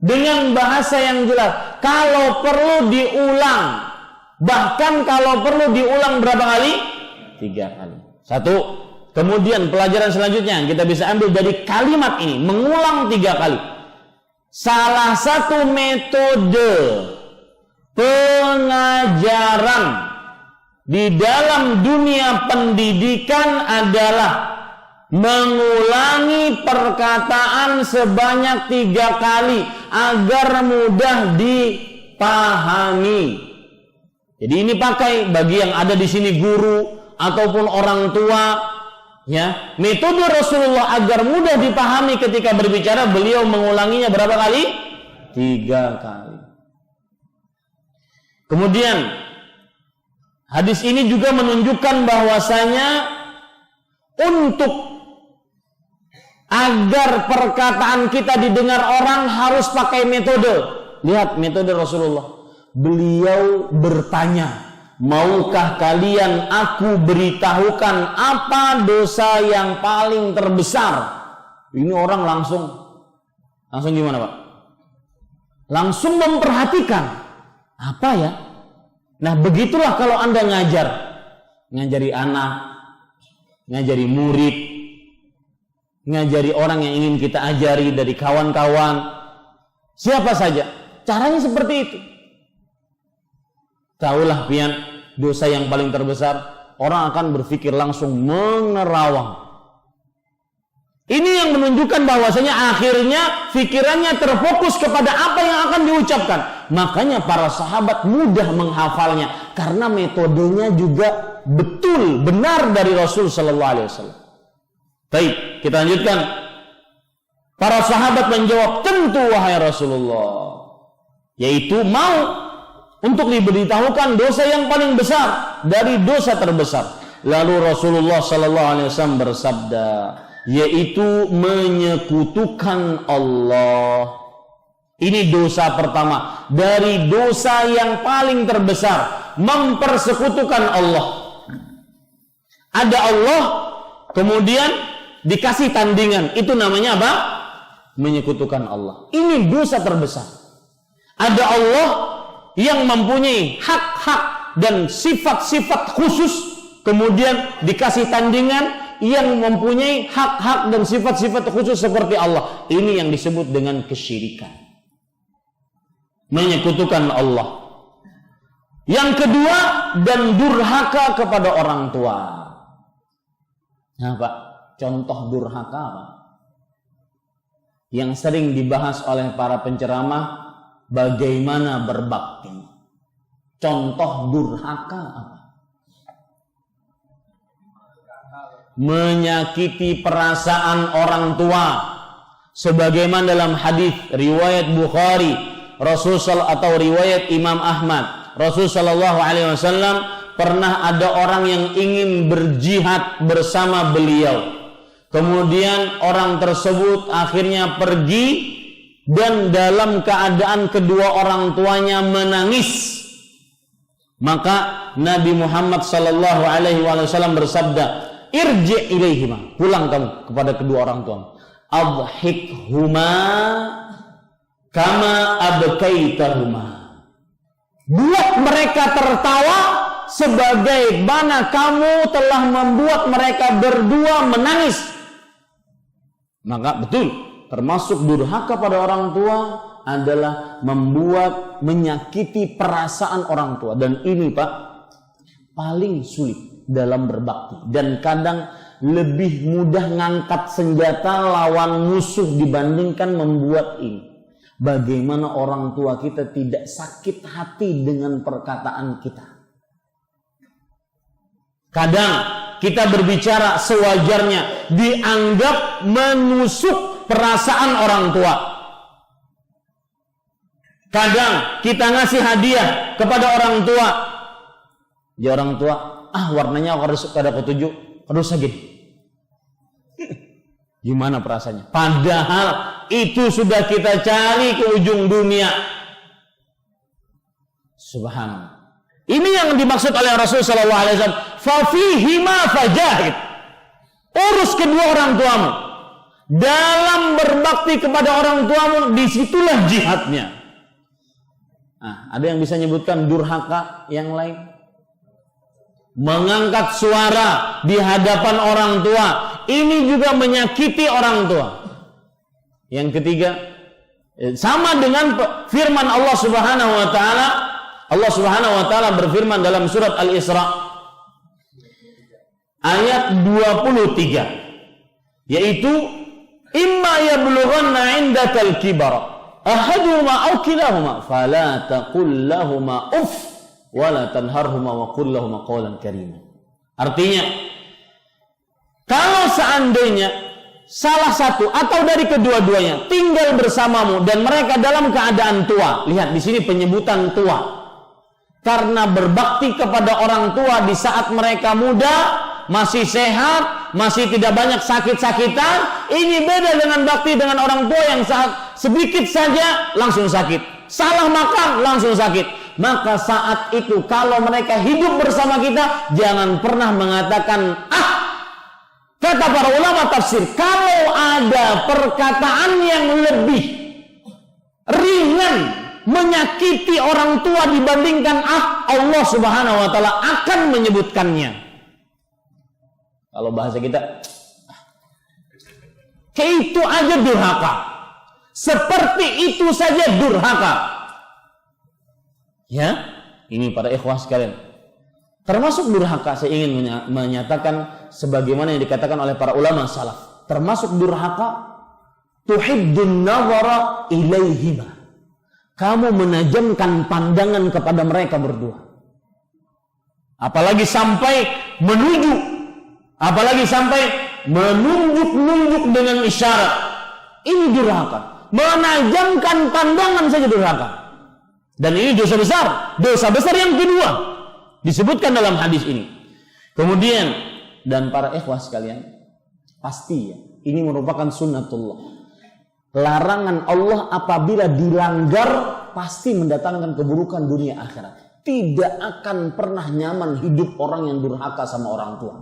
Dengan bahasa yang jelas. Kalau perlu diulang. Bahkan kalau perlu diulang berapa kali? 3 kali. Satu. Kemudian pelajaran selanjutnya kita bisa ambil dari kalimat ini. Mengulang 3 kali. Salah satu metode pengajaran di dalam dunia pendidikan adalah mengulangi perkataan sebanyak 3 kali agar mudah dipahami. Jadi ini pakai bagi yang ada di sini guru ataupun orang tua, ya. Metode Rasulullah agar mudah dipahami ketika berbicara, beliau mengulanginya berapa kali? 3 kali. Kemudian hadis ini juga menunjukkan bahwasanya untuk agar perkataan kita didengar orang harus pakai metode. Lihat metode Rasulullah. Beliau bertanya, maukah kalian aku beritahukan apa dosa yang paling terbesar? Ini orang langsung gimana, Pak? Langsung memperhatikan. Apa ya? Nah, begitulah kalau Anda ngajari anak, ngajari murid, ngajari orang yang ingin kita ajari dari kawan-kawan, siapa saja, caranya seperti itu. Tahulah pian dosa yang paling terbesar, orang akan berpikir langsung menerawang. Ini yang menunjukkan bahwasanya akhirnya pikirannya terfokus kepada apa yang akan diucapkan. Makanya para sahabat mudah menghafalnya karena metodenya juga betul, benar dari Rasul sallallahu alaihi wasallam. Baik, kita lanjutkan. Para sahabat menjawab, tentu wahai Rasulullah. Yaitu mau untuk diberitahukan dosa yang paling besar dari dosa terbesar. Lalu Rasulullah sallallahu alaihi wasallam bersabda, yaitu menyekutukan Allah. Ini dosa pertama dari dosa yang paling terbesar, mempersekutukan Allah. Ada Allah, kemudian dikasih tandingan, itu namanya apa? Menyekutukan Allah. Ini dosa terbesar. Ada Allah yang mempunyai hak-hak dan sifat-sifat khusus, kemudian dikasih tandingan yang mempunyai hak-hak dan sifat-sifat khusus seperti Allah. Ini yang disebut dengan kesyirikan, menyekutukan Allah. Yang kedua, dan durhaka kepada orang tua. Nah Pak, contoh durhaka apa? Yang sering dibahas oleh para penceramah, bagaimana berbakti. Contoh durhaka apa? Menyakiti perasaan orang tua, sebagaimana dalam hadis riwayat Bukhari atau riwayat Imam Ahmad, Rasul sallallahu alaihi wasallam pernah ada orang yang ingin berjihad bersama beliau. Kemudian orang tersebut akhirnya pergi dan dalam keadaan kedua orang tuanya menangis. Maka Nabi Muhammad sallallahu alaihi wasallam bersabda, irji' ilaihima, pulang kamu kepada kedua orang tua. Adhikhuma kama abkaitahuma. Buat mereka tertawa sebagaimana kamu telah membuat mereka berdua menangis. Maka betul, termasuk durhaka pada orang tua adalah menyakiti perasaan orang tua. Dan ini Pak, paling sulit dalam berbakti, dan kadang lebih mudah ngangkat senjata lawan musuh dibandingkan membuat ini. Bagaimana orang tua kita tidak sakit hati dengan perkataan kita. Kadang kita berbicara sewajarnya, dianggap menusuk perasaan orang tua. Kadang kita ngasih hadiah kepada orang tua, ya orang tua, warnanya kada ketujuh, terus lagi. Gimana perasaannya? Padahal itu sudah kita cari ke ujung dunia. Subhanallah. Ini yang dimaksud oleh Rasul sallallahu alaihi wasallam, fa fihi ma fajahid. Urus kedua orang tuamu. Dalam berbakti kepada orang tuamu, disitulah jihadnya. Nah, ada yang bisa menyebutkan durhaka yang lain? Mengangkat suara di hadapan orang tua, ini juga menyakiti orang tua. Yang ketiga, sama dengan firman Allah Subhanahu wa taala. Allah Subhanahu wa taala berfirman dalam surat Al-Isra ayat 23, yaitu imma yablughanna 'indakal kibara ahaduhuma aw kilahuma fala taqul lahumā uff wala tanharhuma wa qul lahumā qawlan karīma. Artinya, kalau seandainya salah satu atau dari kedua-duanya tinggal bersamamu dan mereka dalam keadaan tua, lihat di sini penyebutan tua, karena berbakti kepada orang tua di saat mereka muda, masih sehat, masih tidak banyak sakit-sakitan. Ini beda dengan bakti dengan orang tua yang saat sedikit saja langsung sakit, salah makan langsung sakit. Maka saat itu kalau mereka hidup bersama kita, jangan pernah mengatakan kata para ulama tafsir, kalau ada perkataan yang lebih ringan menyakiti orang tua dibandingkan Allah Subhanahu wa taala akan menyebutkannya. Kalau bahasa kita, kayak itu aja durhaka. Seperti itu saja durhaka. Ya, ini para ikhwah sekalian. Termasuk durhaka, saya ingin menyatakan sebagaimana yang dikatakan oleh para ulama salaf. termasuk durhaka, tuhiddun nazara ilaihima. Kamu menajamkan pandangan kepada mereka berdua. Apalagi sampai menunjuk-nunjuk dengan isyarat. Ini durhaka. Menajamkan pandangan saja durhaka. Dan ini dosa besar. Dosa besar yang kedua disebutkan dalam hadis ini. Kemudian, dan para ikhwah sekalian, pasti ya, ini merupakan sunnatullah. Larangan Allah apabila dilanggar pasti mendatangkan keburukan dunia akhirat. Tidak akan pernah nyaman hidup orang yang durhaka sama orang tua.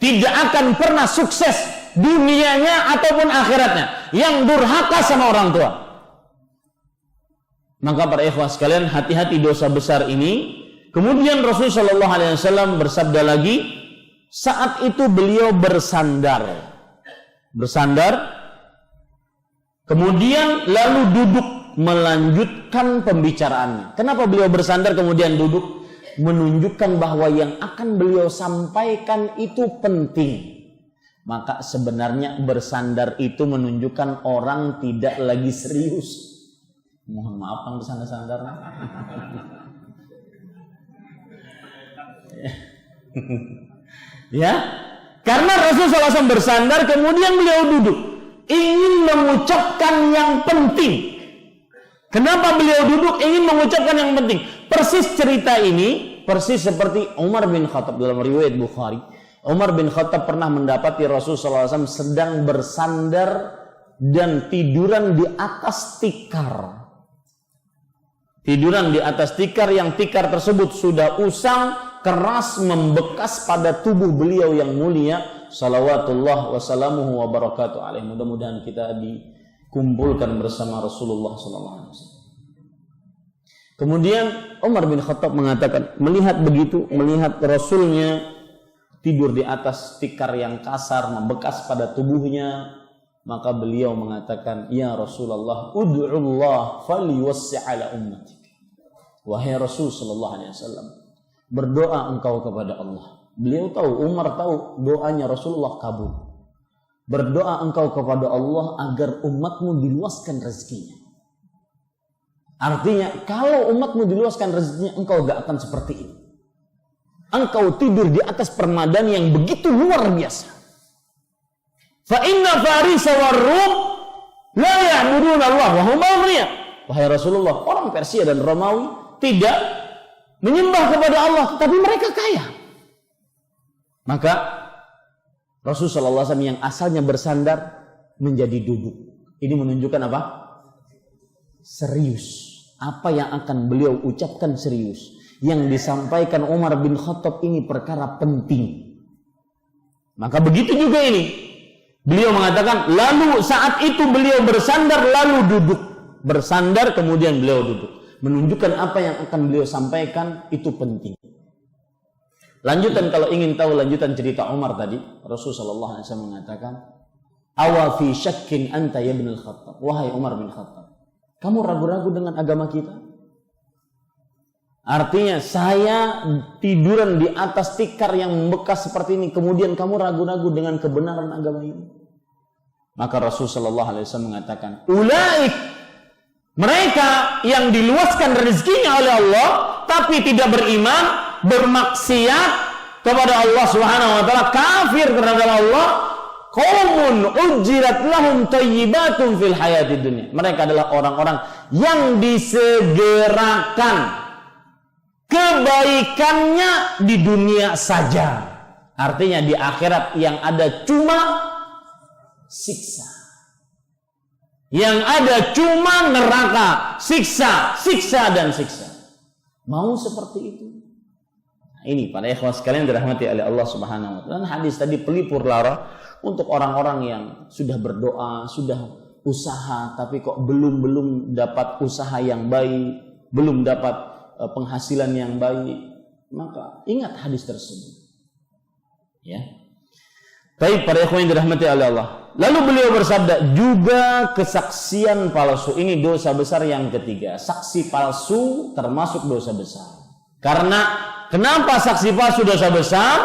Tidak akan pernah sukses dunianya ataupun akhiratnya yang durhaka sama orang tua. Maka para ikhwah sekalian, hati-hati dosa besar ini. Kemudian Rasulullah SAW bersabda lagi, saat itu beliau bersandar, kemudian lalu duduk melanjutkan pembicaraannya. Kenapa beliau bersandar kemudian duduk? Menunjukkan bahwa yang akan beliau sampaikan itu penting. Maka sebenarnya bersandar itu menunjukkan orang tidak lagi serius. Mohon maaf yang bersandar-sandar. Ya, karena Rasulullah SAW bersandar kemudian beliau duduk ingin mengucapkan yang penting. Kenapa beliau duduk ingin mengucapkan yang penting? Persis cerita ini persis seperti Umar bin Khattab dalam riwayat Bukhari. Umar bin Khattab pernah mendapati Rasulullah SAW sedang bersandar dan tiduran di atas tikar. Tiduran di atas tikar yang tikar tersebut sudah usang, keras, membekas pada tubuh beliau yang mulia. Salawatullah wassalamuhu wa barakatuh alaih. Mudah-mudahan kita dikumpulkan bersama Rasulullah SAW. Kemudian Umar bin Khattab mengatakan, melihat Rasulnya tidur di atas tikar yang kasar, membekas pada tubuhnya, maka beliau mengatakan, ya Rasulullah, ud'ullah faliwassi' ala ummatik. Wahai Rasul sallallahu alaihi wasallam, berdoa engkau kepada Allah. Beliau tahu, Umar tahu doanya Rasulullah kabul. Berdoa engkau kepada Allah agar umatmu diluaskan rezekinya. Artinya, kalau umatmu diluaskan rezekinya, engkau gak akan seperti ini. Engkau tidur di atas permadani yang begitu luar biasa. Fa inna Farisa war Rum la ya'budun Allah wa hum awliya. Wahai Rasulullah, orang Persia dan Romawi tidak menyembah kepada Allah, tetapi mereka kaya. Maka Rasulullah SAW yang asalnya bersandar menjadi duduk. Ini menunjukkan apa? Serius. Apa yang akan beliau ucapkan serius. Yang disampaikan Umar bin Khattab ini perkara penting. Maka begitu juga ini. Beliau mengatakan, lalu saat itu beliau bersandar lalu duduk. Bersandar kemudian beliau duduk. Menunjukkan apa yang akan beliau sampaikan itu penting. Lanjutan, kalau ingin tahu lanjutan cerita Umar tadi, Rasulullah SAW mengatakan, awa fi syakkin anta ya ibn al-Khattab. Wahai Umar bin Khattab, kamu ragu-ragu dengan agama kita? Artinya saya tiduran di atas tikar yang membekas seperti ini, kemudian kamu ragu-ragu dengan kebenaran agama ini. Maka Rasulullah SAW mengatakan, ulaik, mereka yang diluaskan rezekinya oleh Allah tapi tidak beriman, bermaksiat kepada Allah Subhanahu wa taala, kafir terhadap Allah, qaumun ujirat lahum thayyibatun fil hayatid dunya. Mereka adalah orang-orang yang disegerakan kebaikannya di dunia saja. Artinya di akhirat yang ada cuma siksa. Yang ada cuma neraka, siksa, siksa dan siksa. Mau seperti itu? Nah, ini para ikhwah sekalian dirahmati oleh Allah Subhanahu wa taala. Dan hadis tadi pelipur lara untuk orang-orang yang sudah berdoa, sudah usaha tapi kok belum dapat usaha yang baik, belum dapat penghasilan yang baik, maka ingat hadis tersebut. Ya. Baik para ikhwan yang dirahmati oleh Allah. Lalu beliau bersabda, juga kesaksian palsu ini dosa besar yang ketiga. Saksi palsu termasuk dosa besar. Karena kenapa saksi palsu dosa besar?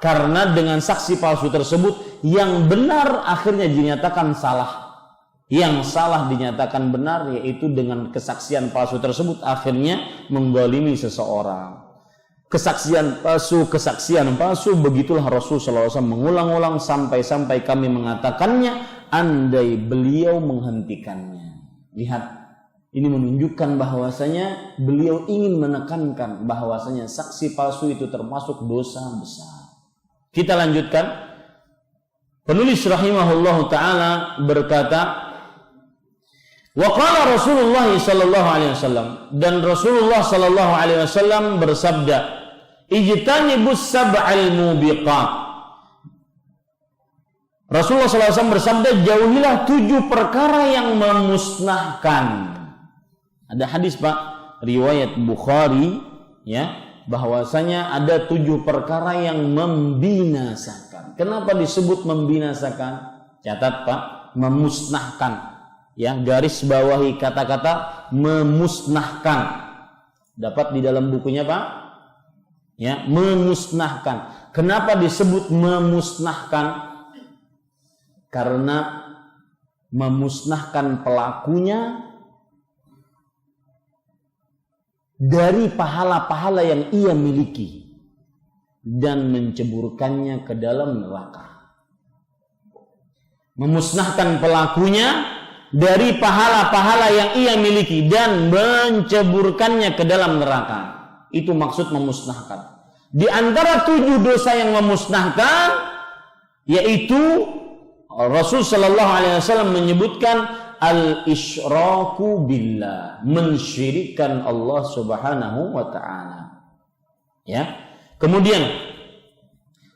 karena dengan saksi palsu tersebut yang benar akhirnya dinyatakan salah. Yang salah dinyatakan benar, yaitu dengan kesaksian palsu tersebut akhirnya menggolimi seseorang. Kesaksian palsu, begitulah Rasulullah SAW mengulang-ulang sampai kami mengatakannya, andai beliau menghentikannya. Lihat, ini menunjukkan bahwasanya beliau ingin menekankan bahwasanya saksi palsu itu termasuk dosa besar. Kita lanjutkan. Penulis rahimahullahu taala berkata, wa qala Rasulullah sallallahu alaihi wasallam, dan Rasulullah sallallahu alaihi wasallam bersabda, ijtanibus sab'al mubiqat. Rasulullah sallallahu alaihi wasallam bersabda, jauhilah 7 perkara yang memusnahkan. Ada hadis Pak, riwayat Bukhari, ya, bahwasanya ada 7 perkara yang membinasakan. Kenapa disebut membinasakan? Catat Pak, memusnahkan. Ya, garis bawahi kata-kata memusnahkan. Dapat di dalam bukunya Pak? Ya, memusnahkan. Kenapa disebut memusnahkan? Karena memusnahkan pelakunya dari pahala-pahala yang ia miliki dan menceburkannya ke dalam neraka. Memusnahkan pelakunya dari pahala-pahala yang ia miliki dan menceburkannya ke dalam neraka. Itu maksud memusnahkan. Di antara 7 dosa yang memusnahkan, yaitu Rasul sallallahu alaihi wasallam menyebutkan al-isyraku billah, mensyirikkan Allah Subhanahu wa taala. Ya. Kemudian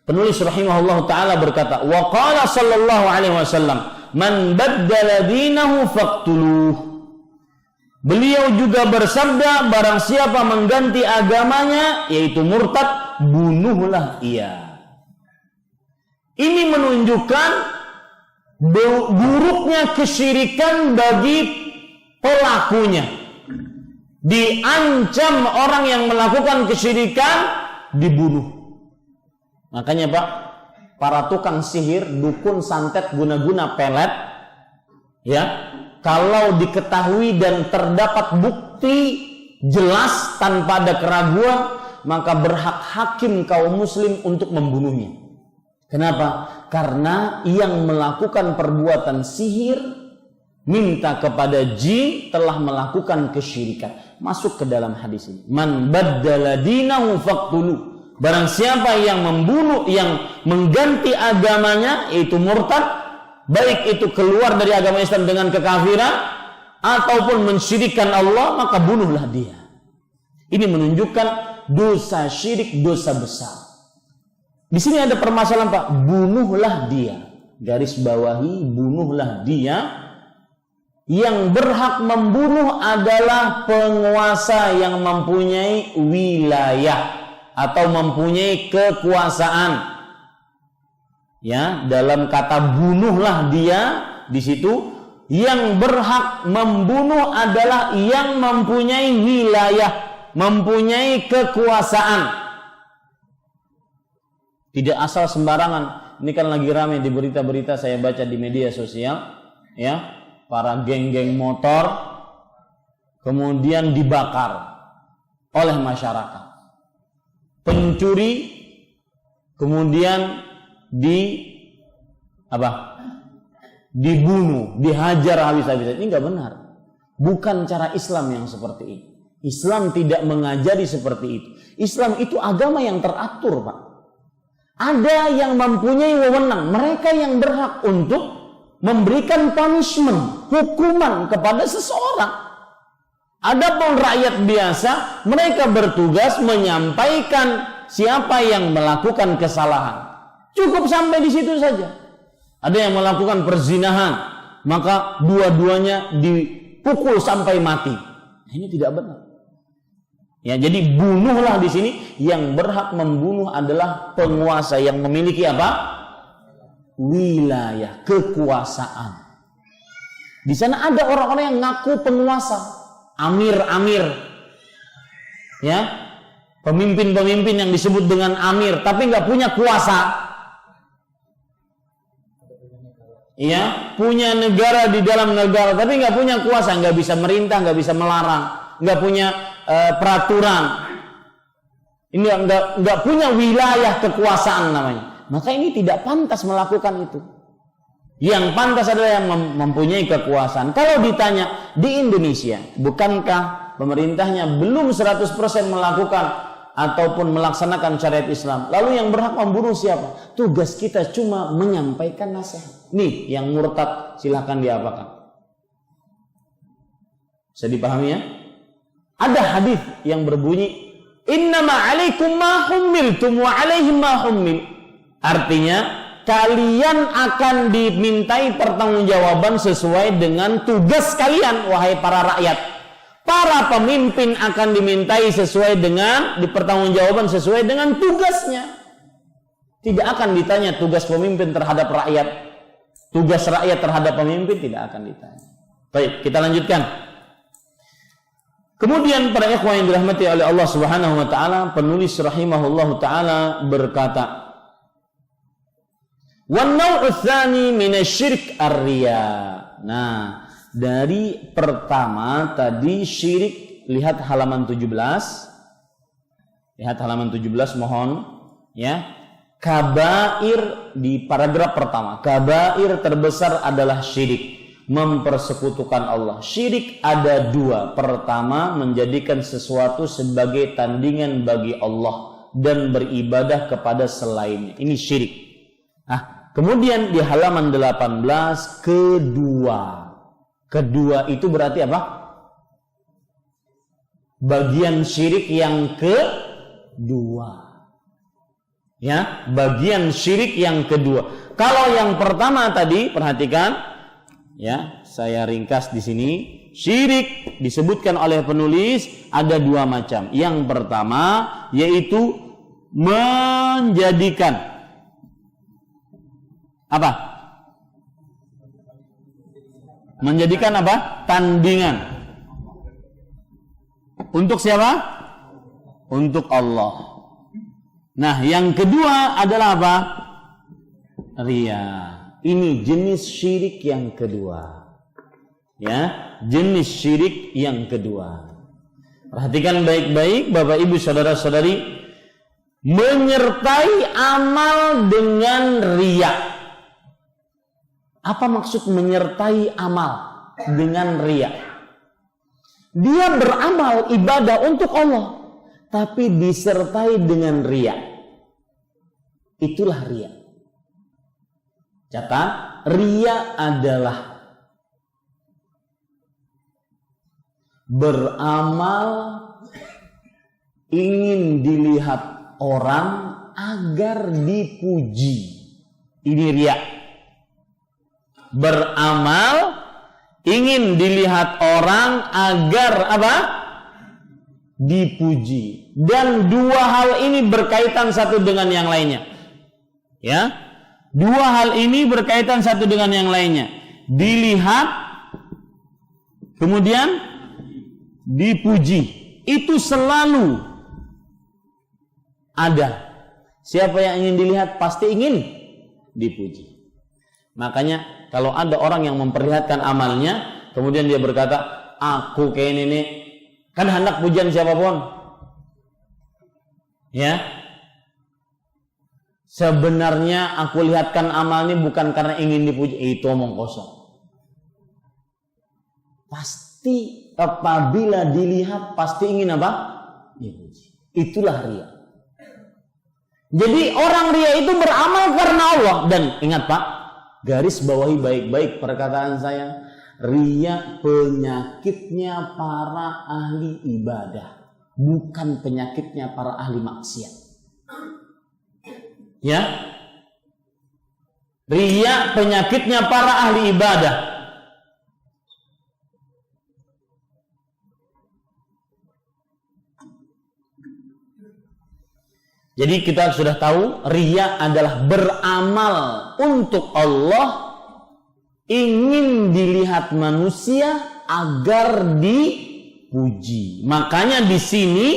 penulis rahimahullahu taala berkata, wa qala sallallahu alaihi wasallam, man baddala dinahu faqtuluh. Beliau juga bersabda, barang siapa mengganti agamanya, yaitu murtad, bunuhlah ia. Ini menunjukkan buruknya kesyirikan bagi pelakunya. Diancam orang yang melakukan kesyirikan dibunuh. Makanya Pak, para tukang sihir, dukun, santet, guna-guna pelet, ya, kalau diketahui dan terdapat bukti jelas tanpa ada keraguan, maka berhak hakim kaum muslim untuk membunuhnya. Kenapa? Karena yang melakukan perbuatan sihir minta kepada jin telah melakukan kesyirikan. Masuk ke dalam hadis ini. Man baddala dinahu faqtuluh. Barang siapa yang membunuh, yang mengganti agamanya, yaitu murtad, baik itu keluar dari agama Islam dengan kekafiran ataupun mensyirikkan Allah, maka bunuhlah dia. Ini menunjukkan dosa syirik, dosa besar. Di sini ada permasalahan Pak, bunuhlah dia. Garis bawahi, bunuhlah dia. Yang berhak membunuh adalah penguasa yang mempunyai wilayah atau mempunyai kekuasaan. Ya, dalam kata bunuhlah dia, di situ yang berhak membunuh adalah yang mempunyai wilayah, mempunyai kekuasaan. Tidak asal sembarangan. Ini kan lagi ramai di berita-berita saya baca di media sosial, ya, para geng-geng motor kemudian dibakar oleh masyarakat. Pencuri kemudian dibunuh, dihajar habis-habisan. Ini enggak benar. Bukan cara Islam yang seperti itu. Islam tidak mengajari seperti itu. Islam itu agama yang teratur, Pak. Ada yang mempunyai wewenang, mereka yang berhak untuk memberikan punishment, hukuman kepada seseorang. Adapun rakyat biasa, mereka bertugas menyampaikan siapa yang melakukan kesalahan. Cukup sampai di situ saja. Ada yang melakukan perzinahan, maka dua-duanya dipukul sampai mati. Ini tidak benar. Ya, jadi bunuhlah di sini, yang berhak membunuh adalah penguasa yang memiliki apa? Wilayah, kekuasaan. Di sana ada orang-orang yang ngaku penguasa, amir-amir, ya, Pemimpin-pemimpin yang disebut dengan amir tapi nggak punya kuasa. Iya, punya negara di dalam negara tapi nggak punya kuasa, nggak bisa merintah, nggak bisa melarang, nggak punya peraturan. Ini nggak punya wilayah kekuasaan namanya. Maka ini tidak pantas melakukan itu. Yang pantas adalah yang mempunyai kekuasaan. Kalau ditanya di Indonesia, bukankah pemerintahnya belum 100% melakukan ataupun melaksanakan syariat Islam? Lalu yang berhak membunuh siapa? Tugas kita cuma menyampaikan nasihat. Nih, yang murtad silahkan diapakan. Bisa dipahami ya? Ada hadis yang berbunyi, "Innama 'alaikum ma hummiltum wa 'alaihim ma hummil." Artinya, kalian akan dimintai pertanggungjawaban sesuai dengan tugas kalian, wahai para rakyat. Para pemimpin akan dimintai sesuai dengan dipertanggungjawaban sesuai dengan tugasnya. Tidak akan ditanya tugas pemimpin terhadap rakyat, tugas rakyat terhadap pemimpin tidak akan ditanya. Baik, kita lanjutkan. Kemudian para ikhwan yang dirahmati oleh Allah Subhanahu wa taala, penulis rahimahullahu taala berkata, "Wan naw'u tsani minasy-syirk ar-riya." Nah, dari pertama tadi syirik, lihat halaman 17. Lihat halaman 17 mohon ya. Kabair di paragraf pertama. Kabair terbesar adalah syirik, mempersekutukan Allah. Syirik ada dua. Pertama, menjadikan sesuatu sebagai tandingan bagi Allah dan beribadah kepada selainnya. Ini syirik. Nah, kemudian di halaman 18 kedua. Kedua itu berarti apa? Bagian syirik yang kedua. Ya, bagian syirik yang kedua. Kalau yang pertama tadi perhatikan, ya, saya ringkas di sini. Syirik disebutkan oleh penulis ada dua macam. Yang pertama yaitu menjadikan apa? Menjadikan apa? Tandingan. Untuk siapa? Untuk Allah. Nah, yang kedua adalah apa? Riya. Ini jenis syirik yang kedua. Ya, jenis syirik yang kedua. Perhatikan baik-baik Bapak Ibu saudara-saudari, menyertai amal dengan riya. Apa maksud menyertai amal dengan riya? Dia beramal ibadah untuk Allah, tapi disertai dengan riya. Itulah riya. Catat, riya adalah beramal ingin dilihat orang agar dipuji. Ini riya. Beramal ingin dilihat orang agar apa? Dipuji. Dan dua hal ini berkaitan satu dengan yang lainnya. Ya, dua hal ini berkaitan satu dengan yang lainnya. Dilihat, kemudian dipuji. Itu selalu ada. Siapa yang ingin dilihat pasti ingin dipuji. Makanya kalau ada orang yang memperlihatkan amalnya, kemudian dia berkata, aku kayak ini kan hendak pujian siapapun. Ya, sebenarnya aku lihatkan amal ini bukan karena ingin dipuji. Itu omong kosong. Pasti apabila dilihat pasti ingin apa? Dipuji. Itulah riya. Jadi orang riya itu beramal karena Allah. Dan ingat Pak, garis bawahi baik-baik perkataan saya. Riya penyakitnya para ahli ibadah, bukan penyakitnya para ahli maksiat. Ya, riya penyakitnya para ahli ibadah. Jadi kita sudah tahu riya adalah beramal untuk Allah, ingin dilihat manusia agar dipuji. Makanya di sini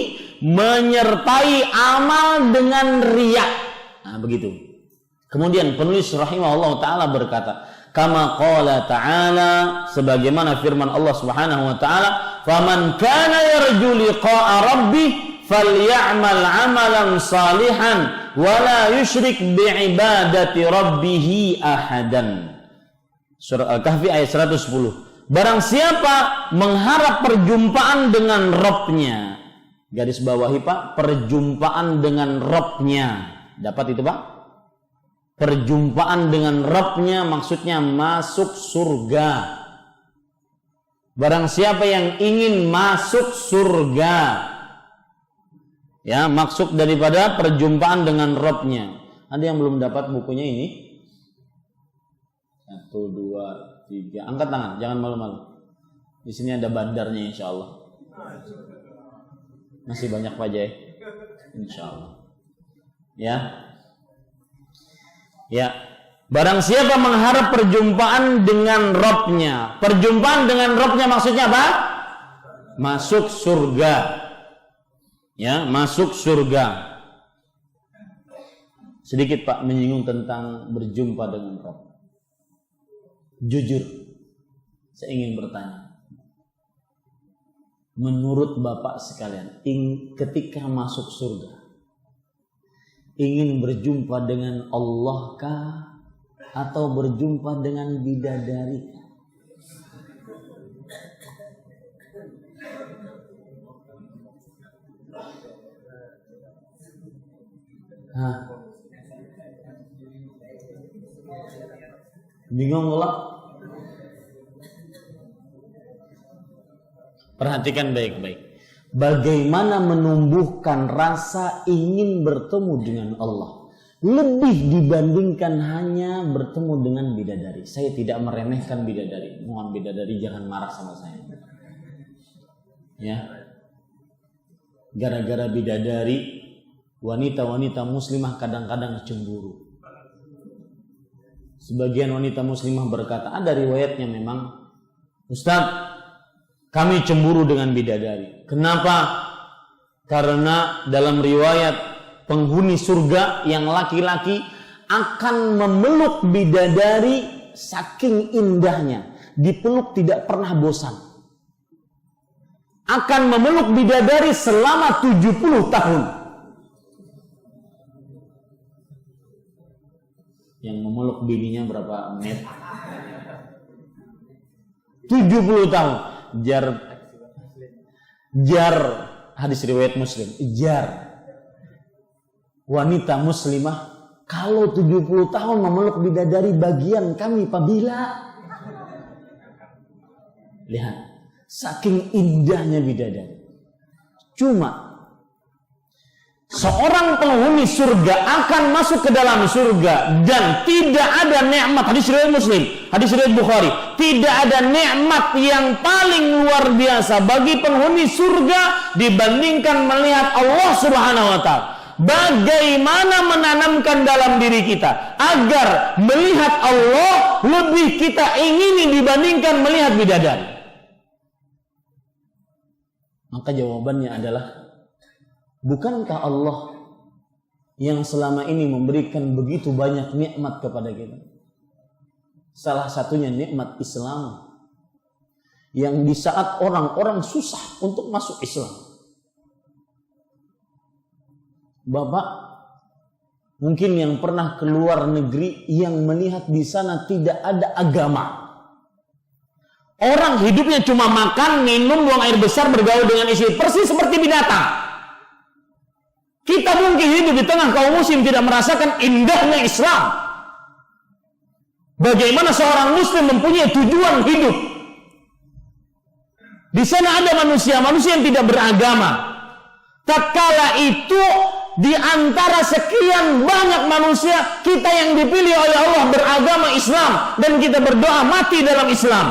menyertai amal dengan riya. Nah, begitu. Kemudian penulis rahimahullah taala berkata, kama qala ta'ala, sebagaimana firman Allah Subhanahu wa taala, faman kana yarju liqa'a rabbih falyamal 'amalan salihan wa la yusyrik bi'ibadati rabbih ahadan. Surah Al-Kahfi ayat 110. Barang siapa mengharap perjumpaan dengan Rabb-nya, garis bawahi Pak, perjumpaan dengan Rabb-nya. Dapat itu Pak? Perjumpaan dengan Rabb-nya maksudnya masuk surga. Barang siapa yang ingin masuk surga, ya, maksud daripada perjumpaan dengan Rabb-nya. Ada yang belum dapat bukunya ini? 1, 2, 3. Angkat tangan, jangan malu-malu. Di sini ada bandarnya insya Allah. Masih banyak Pak Jai, insya Allah. Ya. Ya, barang siapa mengharap perjumpaan dengan Rabb-nya. Perjumpaan dengan Rabb-nya maksudnya apa? Masuk surga. Ya, masuk surga. Sedikit Pak menyinggung tentang berjumpa dengan Rabb. Jujur, saya ingin bertanya. Menurut Bapak sekalian, ketika masuk surga, ingin berjumpa dengan Allah kah atau berjumpa dengan bidadari kah? Hah? Bingung lah? Perhatikan baik-baik. Bagaimana menumbuhkan rasa ingin bertemu dengan Allah lebih dibandingkan hanya bertemu dengan bidadari. Saya tidak meremehkan bidadari. Mohon bidadari jangan marah sama saya. Ya. Gara-gara bidadari, wanita-wanita muslimah kadang-kadang cemburu. Sebagian wanita muslimah berkata, ada riwayatnya memang, Ustaz, kami cemburu dengan bidadari. Kenapa? Karena dalam riwayat penghuni surga yang laki-laki akan memeluk bidadari saking indahnya. Dipeluk tidak pernah bosan. Akan memeluk bidadari selama 70 tahun. Yang memeluk bininya berapa menit? 70 tahun. Jar hadis riwayat Muslim. Jar wanita muslimah kalau 70 tahun memeluk bidadari bagian kami apabila. Lihat, saking indahnya bidadari. Cuma seorang penghuni surga akan masuk ke dalam surga dan tidak ada nikmat, hadis riwayat Muslim, hadis riwayat Bukhari, tidak ada nikmat yang paling luar biasa bagi penghuni surga dibandingkan melihat Allah Subhanahu wa taala. Bagaimana menanamkan dalam diri kita agar melihat Allah lebih kita ingini dibandingkan melihat bidadari? Maka jawabannya adalah, bukankah Allah yang selama ini memberikan begitu banyak nikmat kepada kita? Salah satunya nikmat Islam. Yang di saat orang-orang susah untuk masuk Islam. Bapak mungkin yang pernah keluar negeri yang melihat di sana tidak ada agama. Orang hidupnya cuma makan, minum, buang air besar, bergaul dengan istri, persis seperti binatang. Kita mungkin hidup di tengah kaum muslim tidak merasakan indahnya Islam. Bagaimana seorang muslim mempunyai tujuan hidup. Di sana ada manusia yang tidak beragama. Tatkala itu di antara sekian banyak manusia, kita yang dipilih oleh Allah beragama Islam dan kita berdoa mati dalam Islam.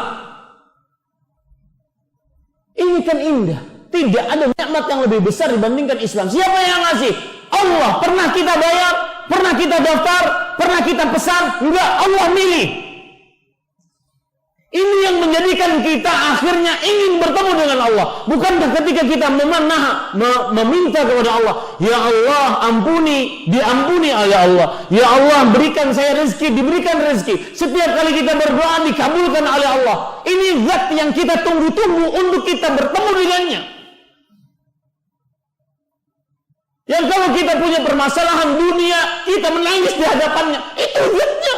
Ini kan indah. Tidak ada nikmat yang lebih besar dibandingkan Islam. Siapa yang ngasih? Allah. Pernah kita bayar? Pernah kita daftar? Pernah kita pesan? Enggak, Allah milih. Ini yang menjadikan kita akhirnya ingin bertemu dengan Allah. Bukankah ketika kita meminta kepada Allah, ya Allah ampuni, diampuni oleh Allah. Ya Allah berikan saya rezeki, diberikan rezeki. Setiap kali kita berdoa dikabulkan oleh Allah. Ini zat yang kita tunggu-tunggu untuk kita bertemu dengannya. Yang kalau kita punya permasalahan dunia, kita menangis di hadapannya. Itu zatnya.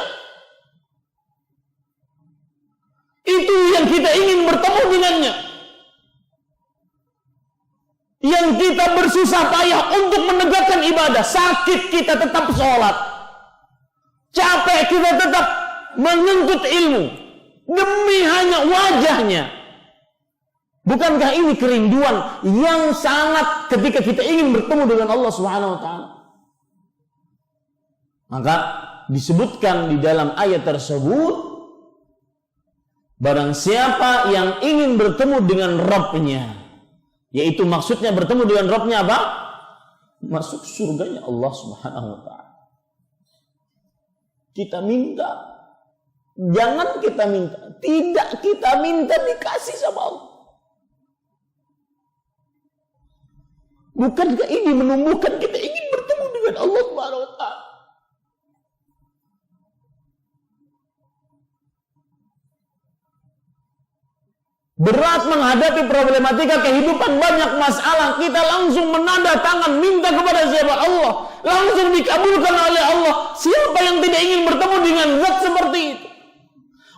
Itu yang kita ingin bertemu dengannya. Yang kita bersusah payah untuk menegakkan ibadah. Sakit kita tetap sholat. Capek kita tetap menuntut ilmu. Demi hanya wajahnya. Bukankah ini kerinduan yang sangat ketika kita ingin bertemu dengan Allah Subhanahu wa taala? Maka disebutkan di dalam ayat tersebut, barang siapa yang ingin bertemu dengan Rabb-Nya, yaitu maksudnya bertemu dengan Rabb-Nya apa? Masuk surganya Allah Subhanahu wa taala. Kita minta, jangan kita minta, tidak kita minta dikasih sama Allah. Bukankah ini menumbuhkan kita ingin bertemu dengan Allah Subhanahu wa taala? Berat menghadapi problematika kehidupan, banyak masalah, kita langsung menanda tangan minta kepada siapa? Allah. Langsung dikabulkan oleh Allah. Siapa yang tidak ingin bertemu dengan zat seperti itu?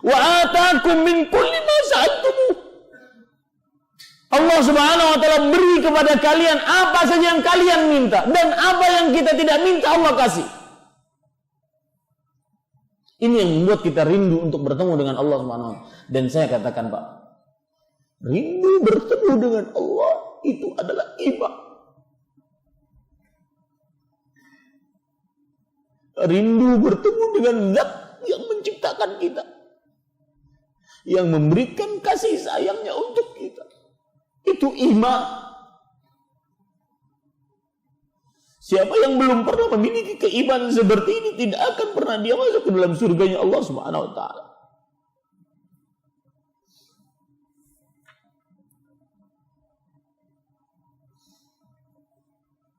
Wa ataakum min kulli ma sa'altumuh. Allah Subhanahu wa taala beri kepada kalian apa saja yang kalian minta, dan apa yang kita tidak minta Allah kasih. Ini yang membuat kita rindu untuk bertemu dengan Allah Subhanahu wa taala. Dan saya katakan, Pak, rindu bertemu dengan Allah itu adalah ibadah. Rindu bertemu dengan zat yang menciptakan kita, yang memberikan kasih sayangnya untuk kita. Itu iman. Siapa yang belum pernah memiliki keimanan seperti ini tidak akan pernah dia masuk ke dalam surganya Allah Subhanahu wa taala.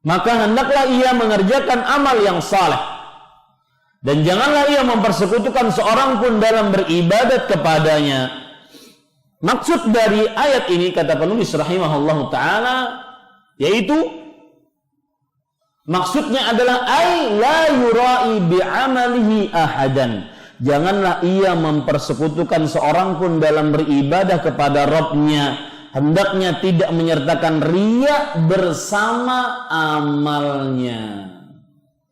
Maka hendaklah ia mengerjakan amal yang saleh, dan janganlah ia mempersekutukan seorang pun dalam beribadat kepadanya. Maksud dari ayat ini, kata penulis rahimahullahu ta'ala, yaitu maksudnya adalah ay la yura'i bi'amalihi ahadan. Janganlah ia mempersekutukan seorang pun dalam beribadah kepada Rabb-Nya. Hendaknya tidak menyertakan riya bersama amalnya.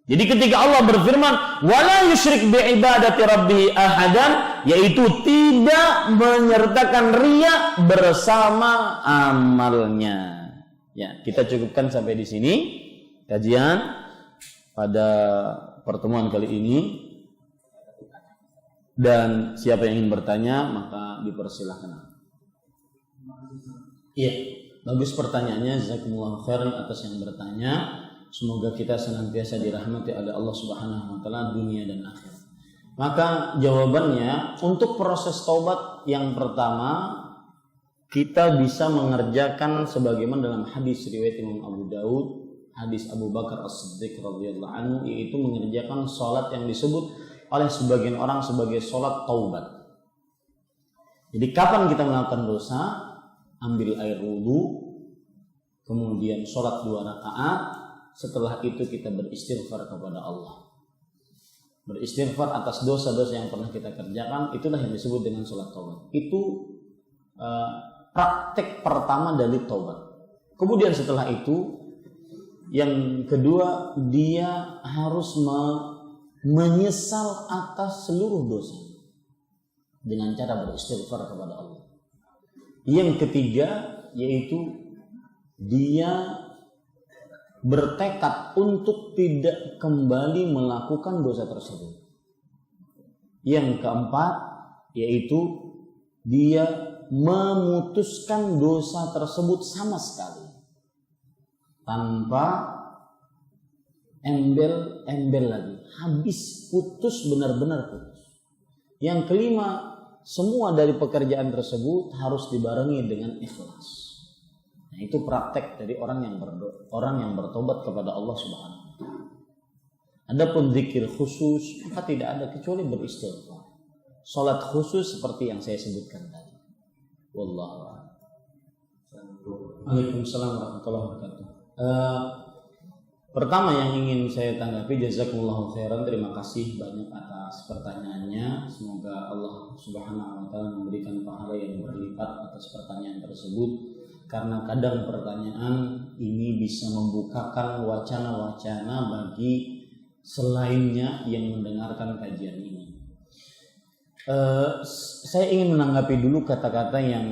Jadi ketika Allah berfirman wala yusyrik bi'ibadati rabbih ahadan, yaitu tidak menyertakan riya bersama amalnya. Ya, kita cukupkan sampai di sini kajian pada pertemuan kali ini. Dan siapa yang ingin bertanya maka dipersilahkan. Iya, bagus pertanyaannya. Jazakumullahu khairan atas yang bertanya. Semoga kita senantiasa dirahmati oleh Allah Subhanahu wa taala dunia dan akhirat. Maka jawabannya, untuk proses taubat yang pertama kita bisa mengerjakan sebagaimana dalam hadis riwayat Imam Abu Daud, hadis Abu Bakar As-Siddiq radhiyallahu anhu, yaitu mengerjakan salat yang disebut oleh sebagian orang sebagai salat taubat. Jadi kapan kita melakukan dosa, ambil air wudu, kemudian salat 2 rakaat. Setelah itu kita beristighfar kepada Allah. Beristighfar atas dosa-dosa yang pernah kita kerjakan, itulah yang disebut dengan sholat taubat. Itu praktek pertama dari taubat. Kemudian setelah itu, yang kedua, dia harus menyesal atas seluruh dosa dengan cara beristighfar kepada Allah. Yang ketiga, yaitu dia bertekad untuk tidak kembali melakukan dosa tersebut. Yang keempat, yaitu dia memutuskan dosa tersebut sama sekali, tanpa embel-embel lagi, habis, putus, benar-benar putus. Yang kelima, semua dari pekerjaan tersebut harus dibarengi dengan ikhlas. Nah, itu praktek dari orang yang bertobat kepada Allah Subhanahu wa taala. Adapun zikir khusus maka tidak ada kecuali beristighfar. Salat khusus seperti yang saya sebutkan tadi. Wallahu a'lam. Waalaikumsalam warahmatullahi wabarakatuh. Pertama yang ingin saya tanggapi, jazakumullahu khairan, terima kasih banyak atas pertanyaannya. Semoga Allah Subhanahu wa taala memberikan pahala yang berlipat atas pertanyaan tersebut, karena kadang pertanyaan ini bisa membukakan wacana-wacana bagi selainnya yang mendengarkan kajian ini. Saya ingin menanggapi dulu kata-kata yang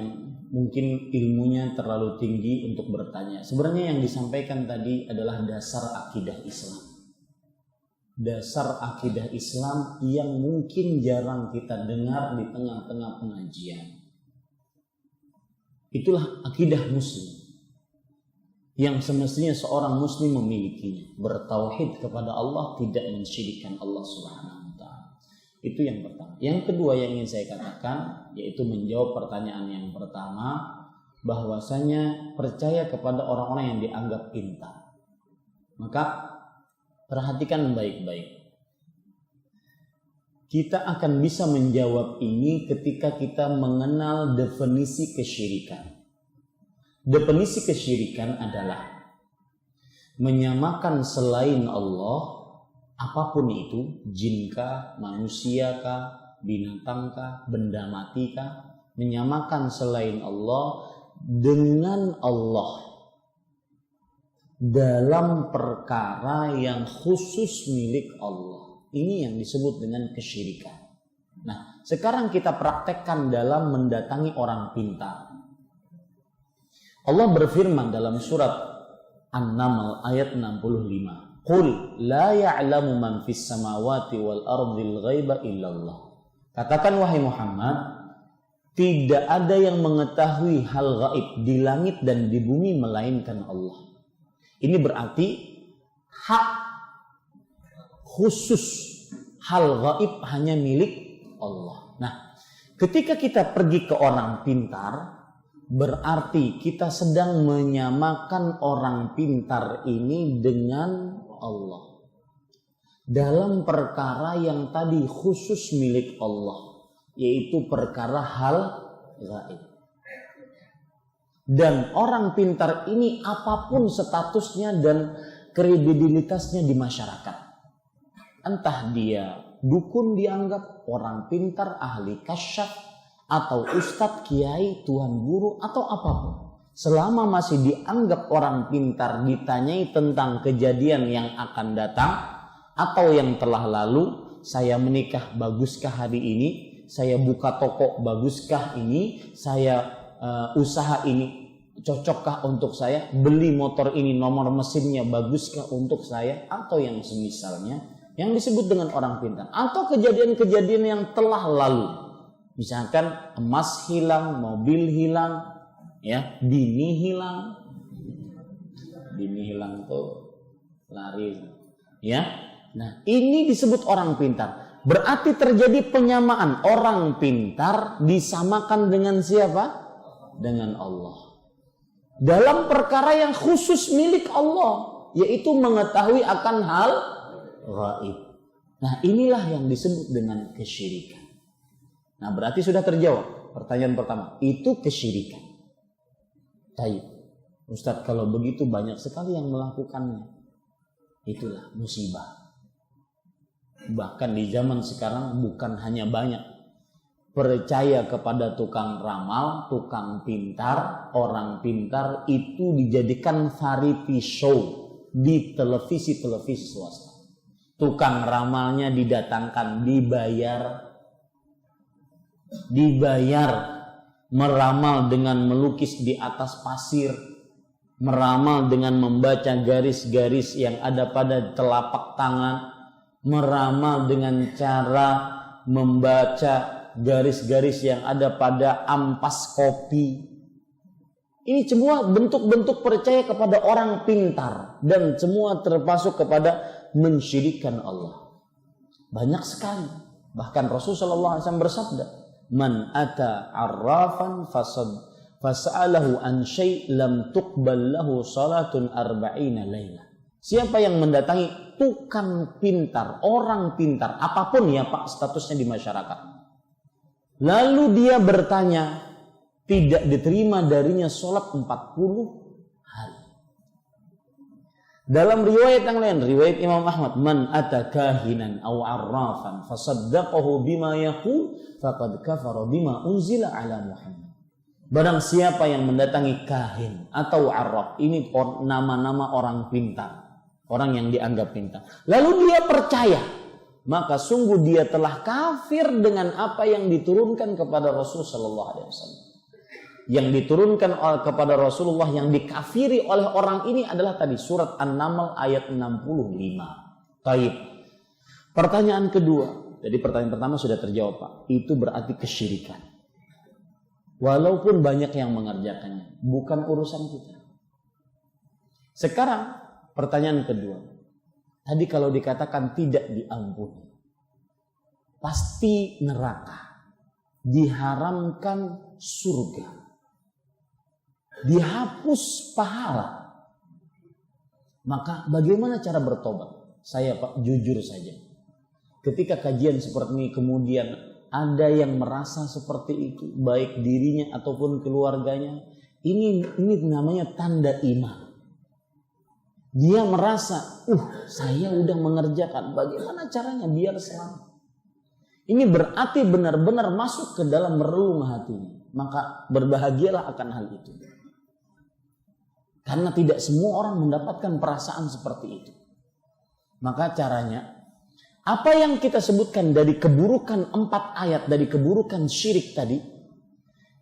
mungkin ilmunya terlalu tinggi untuk bertanya. Sebenarnya yang disampaikan tadi adalah dasar akidah Islam. Dasar akidah Islam yang mungkin jarang kita dengar di tengah-tengah pengajian. Itulah akidah Muslim yang semestinya seorang Muslim memilikinya. Bertauhid kepada Allah, tidak mensyirikkan Allah Subhanahu wa taala. Itu yang pertama. Yang kedua yang ingin saya katakan, yaitu menjawab pertanyaan yang pertama, bahwasanya percaya kepada orang-orang yang dianggap pintar. Maka perhatikan baik-baik. Kita akan bisa menjawab ini ketika kita mengenal definisi kesyirikan. Definisi kesyirikan adalah menyamakan selain Allah, apapun itu, jinkah, manusiakah, binatangkah, benda matikah, menyamakan selain Allah dengan Allah dalam perkara yang khusus milik Allah. Ini yang disebut dengan kesyirikan. Nah, sekarang kita praktekkan dalam mendatangi orang pintar. Allah berfirman dalam surat An-Naml ayat 65. Qul la ya'lamu man fis samawati wal ardil ghaiba illallah. Katakan wahai Muhammad, tidak ada yang mengetahui hal gaib di langit dan di bumi melainkan Allah. Ini berarti hak khusus hal gaib hanya milik Allah. Nah, ketika kita pergi ke orang pintar, berarti kita sedang menyamakan orang pintar ini dengan Allah dalam perkara yang tadi khusus milik Allah, yaitu perkara hal gaib. Dan orang pintar ini apapun statusnya dan kredibilitasnya di masyarakat, entah dia dukun dianggap, orang pintar, ahli kasyaf, atau ustadz, kiai, tuan guru, atau apapun, selama masih dianggap orang pintar, ditanyai tentang kejadian yang akan datang atau yang telah lalu, saya menikah baguskah hari ini, saya buka toko baguskah ini, saya usaha ini cocokkah untuk saya, beli motor ini nomor mesinnya baguskah untuk saya, atau yang semisalnya yang disebut dengan orang pintar, atau kejadian-kejadian yang telah lalu, misalkan emas hilang, mobil hilang, ya, bini hilang tuh lari, ya. Nah, ini disebut orang pintar. Berarti terjadi penyamaan, orang pintar disamakan dengan siapa? Dengan Allah. Dalam perkara yang khusus milik Allah, yaitu mengetahui akan hal gaib. Nah, inilah yang disebut dengan kesyirikan. Nah, berarti sudah terjawab pertanyaan pertama. Itu kesyirikan. Baik, Ustadz, kalau begitu banyak sekali yang melakukannya. Itulah musibah. Bahkan di zaman sekarang bukan hanya banyak percaya kepada tukang ramal, tukang pintar, orang pintar itu dijadikan variety show di televisi-televisi swasta. Tukang ramalnya didatangkan, dibayar meramal dengan melukis di atas pasir, meramal dengan membaca garis-garis yang ada pada telapak tangan, meramal dengan cara membaca garis-garis yang ada pada ampas kopi. Ini semua bentuk-bentuk percaya kepada orang pintar, dan semua termasuk kepada mensyirikkan Allah. Banyak sekali. Bahkan Rasulullah SAW bersabda, Man ata arrafan fasa'alahu an syai' lam tuqbal lahu salatun arba'ina lailah. Siapa yang mendatangi tukang pintar, orang pintar, apapun ya Pak statusnya di masyarakat, lalu dia bertanya, tidak diterima darinya sholat 40 hari. Dalam riwayat yang lain, riwayat Imam Ahmad, man ata kahinan aw arrafan fasaddaqahu bima yaqul faqad kafara bima unzila ala Muhammad. Barang siapa yang mendatangi kahin atau arraf, ini nama-nama orang pintar, orang yang dianggap pintar, lalu dia percaya, maka sungguh dia telah kafir dengan apa yang diturunkan kepada Rasul sallallahu alaihi wasallam. Yang diturunkan kepada Rasulullah, yang dikafiri oleh orang ini adalah tadi surat An-Naml ayat 65. Taib. Pertanyaan kedua, jadi pertanyaan pertama sudah terjawab Pak, itu berarti kesyirikan. Walaupun banyak yang mengerjakannya, bukan urusan kita. Sekarang pertanyaan kedua, tadi kalau dikatakan tidak diampuni, pasti neraka, diharamkan surga, dihapus pahala, maka bagaimana cara bertobat? Saya Pak jujur saja, ketika kajian seperti ini kemudian ada yang merasa seperti itu, baik dirinya ataupun keluarganya, ini namanya tanda iman. Dia merasa, saya udah mengerjakan, bagaimana caranya biar selamat? Ini berarti benar-benar masuk ke dalam relung hatinya, maka berbahagialah akan hal itu. Karena tidak semua orang mendapatkan perasaan seperti itu. Maka caranya, apa yang kita sebutkan dari keburukan 4 ayat, dari keburukan syirik tadi,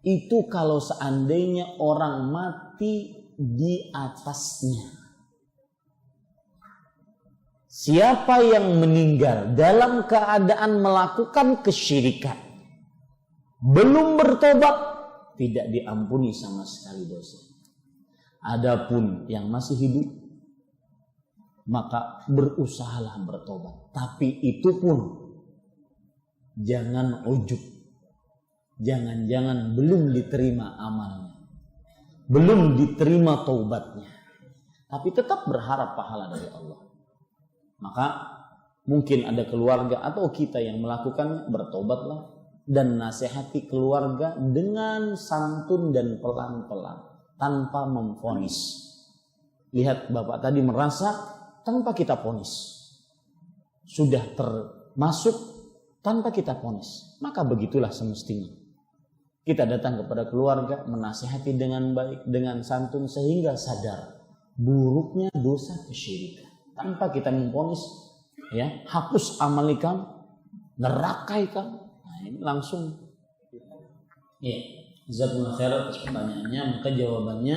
itu kalau seandainya orang mati di atasnya. Siapa yang meninggal dalam keadaan melakukan kesyirikan, belum bertobat, tidak diampuni sama sekali dosa. Adapun yang masih hidup, maka berusahalah bertobat. Tapi itu pun jangan ujub. Jangan-jangan belum diterima amalnya, belum diterima taubatnya, tapi tetap berharap pahala dari Allah. Maka mungkin ada keluarga atau kita yang melakukannya, bertobatlah dan nasihati keluarga dengan santun dan pelan-pelan, tanpa memvonis. Lihat Bapak tadi merasa tanpa kita vonis, sudah termasuk tanpa kita vonis, maka begitulah semestinya. Kita datang kepada keluarga, menasihati dengan baik, dengan santun, sehingga sadar buruknya dosa kesyirikan. Tanpa kita memvonis, ya, hapus amal kamu, neraka kamu. Nah, ini langsung. Ya, jazakumullah khairan atas pertanyaannya. Maka jawabannya,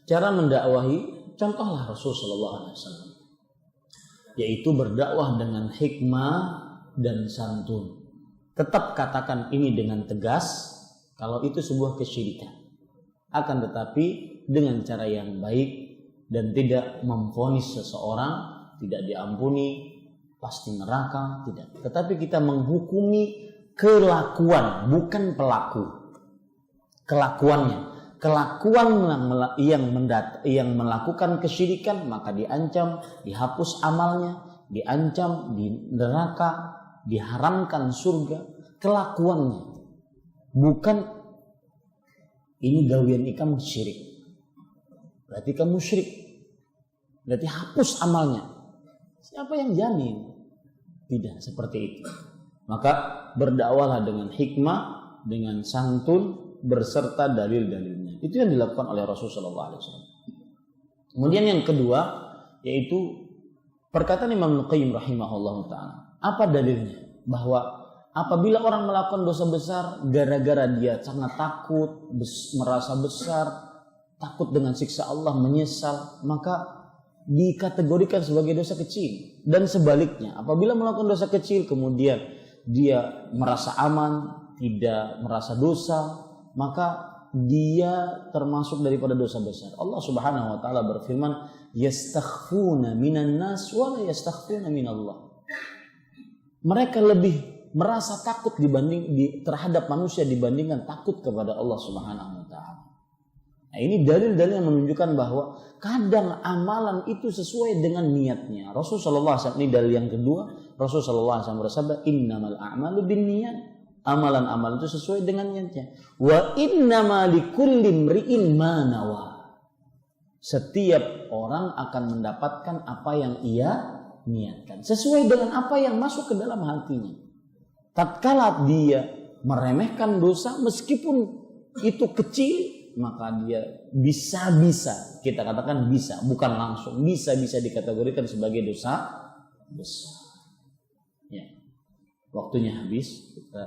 cara mendakwahi, contohlah Rasul sallallahu alaihi wasallam, yaitu berdakwah dengan hikmah dan santun. Tetap katakan ini dengan tegas kalau itu sebuah kesyirikan, akan tetapi dengan cara yang baik dan tidak memvonis seseorang tidak diampuni, pasti neraka, tidak. Tetapi kita menghukumi kelakuan, bukan pelaku. Kelakuannya, kelakuan yang melakukan kesyirikan, maka diancam, dihapus amalnya, diancam di neraka, diharamkan surga. Kelakuannya, bukan ini gawian ikam syirik, berarti kamu syirik, berarti hapus amalnya. Siapa yang jamin? Tidak seperti itu. Maka berdakwahlah dengan hikmah, dengan santun, berserta dalil-dalilnya. Itu yang dilakukan oleh Rasulullah SAW. Kemudian yang kedua, yaitu perkataan Imam Al-Qayyim rahimahullah ta'ala. Apa dalilnya? Bahwa apabila orang melakukan dosa besar, gara-gara dia sangat takut, merasa besar, takut dengan siksa Allah, menyesal, maka dikategorikan sebagai dosa kecil. Dan sebaliknya, apabila melakukan dosa kecil kemudian dia merasa aman, tidak merasa dosa, maka dia termasuk daripada dosa besar. Allah Subhanahu wa taala berfirman, yastakhfuna minan nas wa la yastakhfuna minallah. Mereka lebih merasa takut terhadap manusia dibandingkan takut kepada Allah Subhanahu wa taala. Nah, ini dalil-dalil yang menunjukkan bahwa kadang amalan itu sesuai dengan niatnya. Rasulullah SAW, ini dalil yang kedua, Rasulullah SAW bersabda, innamal a'malu binniyat. Amalan-amalan itu sesuai dengan niatnya. Wa innama likulli imri'in ma nawa. Setiap orang akan mendapatkan apa yang ia niatkan, sesuai dengan apa yang masuk ke dalam hatinya. Tatkala dia meremehkan dosa meskipun itu kecil, maka dia bisa kita katakan bisa, bukan langsung bisa dikategorikan sebagai dosa besar. Ya. Waktunya habis, kita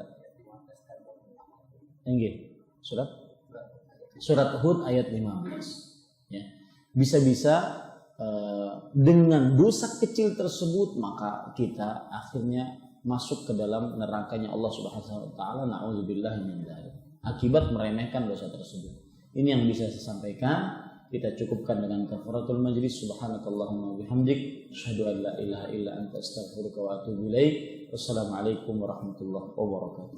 surat Hud ayat 15. Ya. Bisa-bisa dengan dosa kecil tersebut maka kita akhirnya masuk ke dalam nerakanya Allah Subhanahu wa taala, na'udzubillahi min dzalik, akibat meremehkan dosa tersebut. Ini yang bisa saya sampaikan. Kita cukupkan dengan kafaratul majlis. Subhanakallahumma bihamdik, asyhadu an la ilaha illa anta astaghfiruka wa atubu ilaik. Wassalamualaikum warahmatullahi wabarakatuh.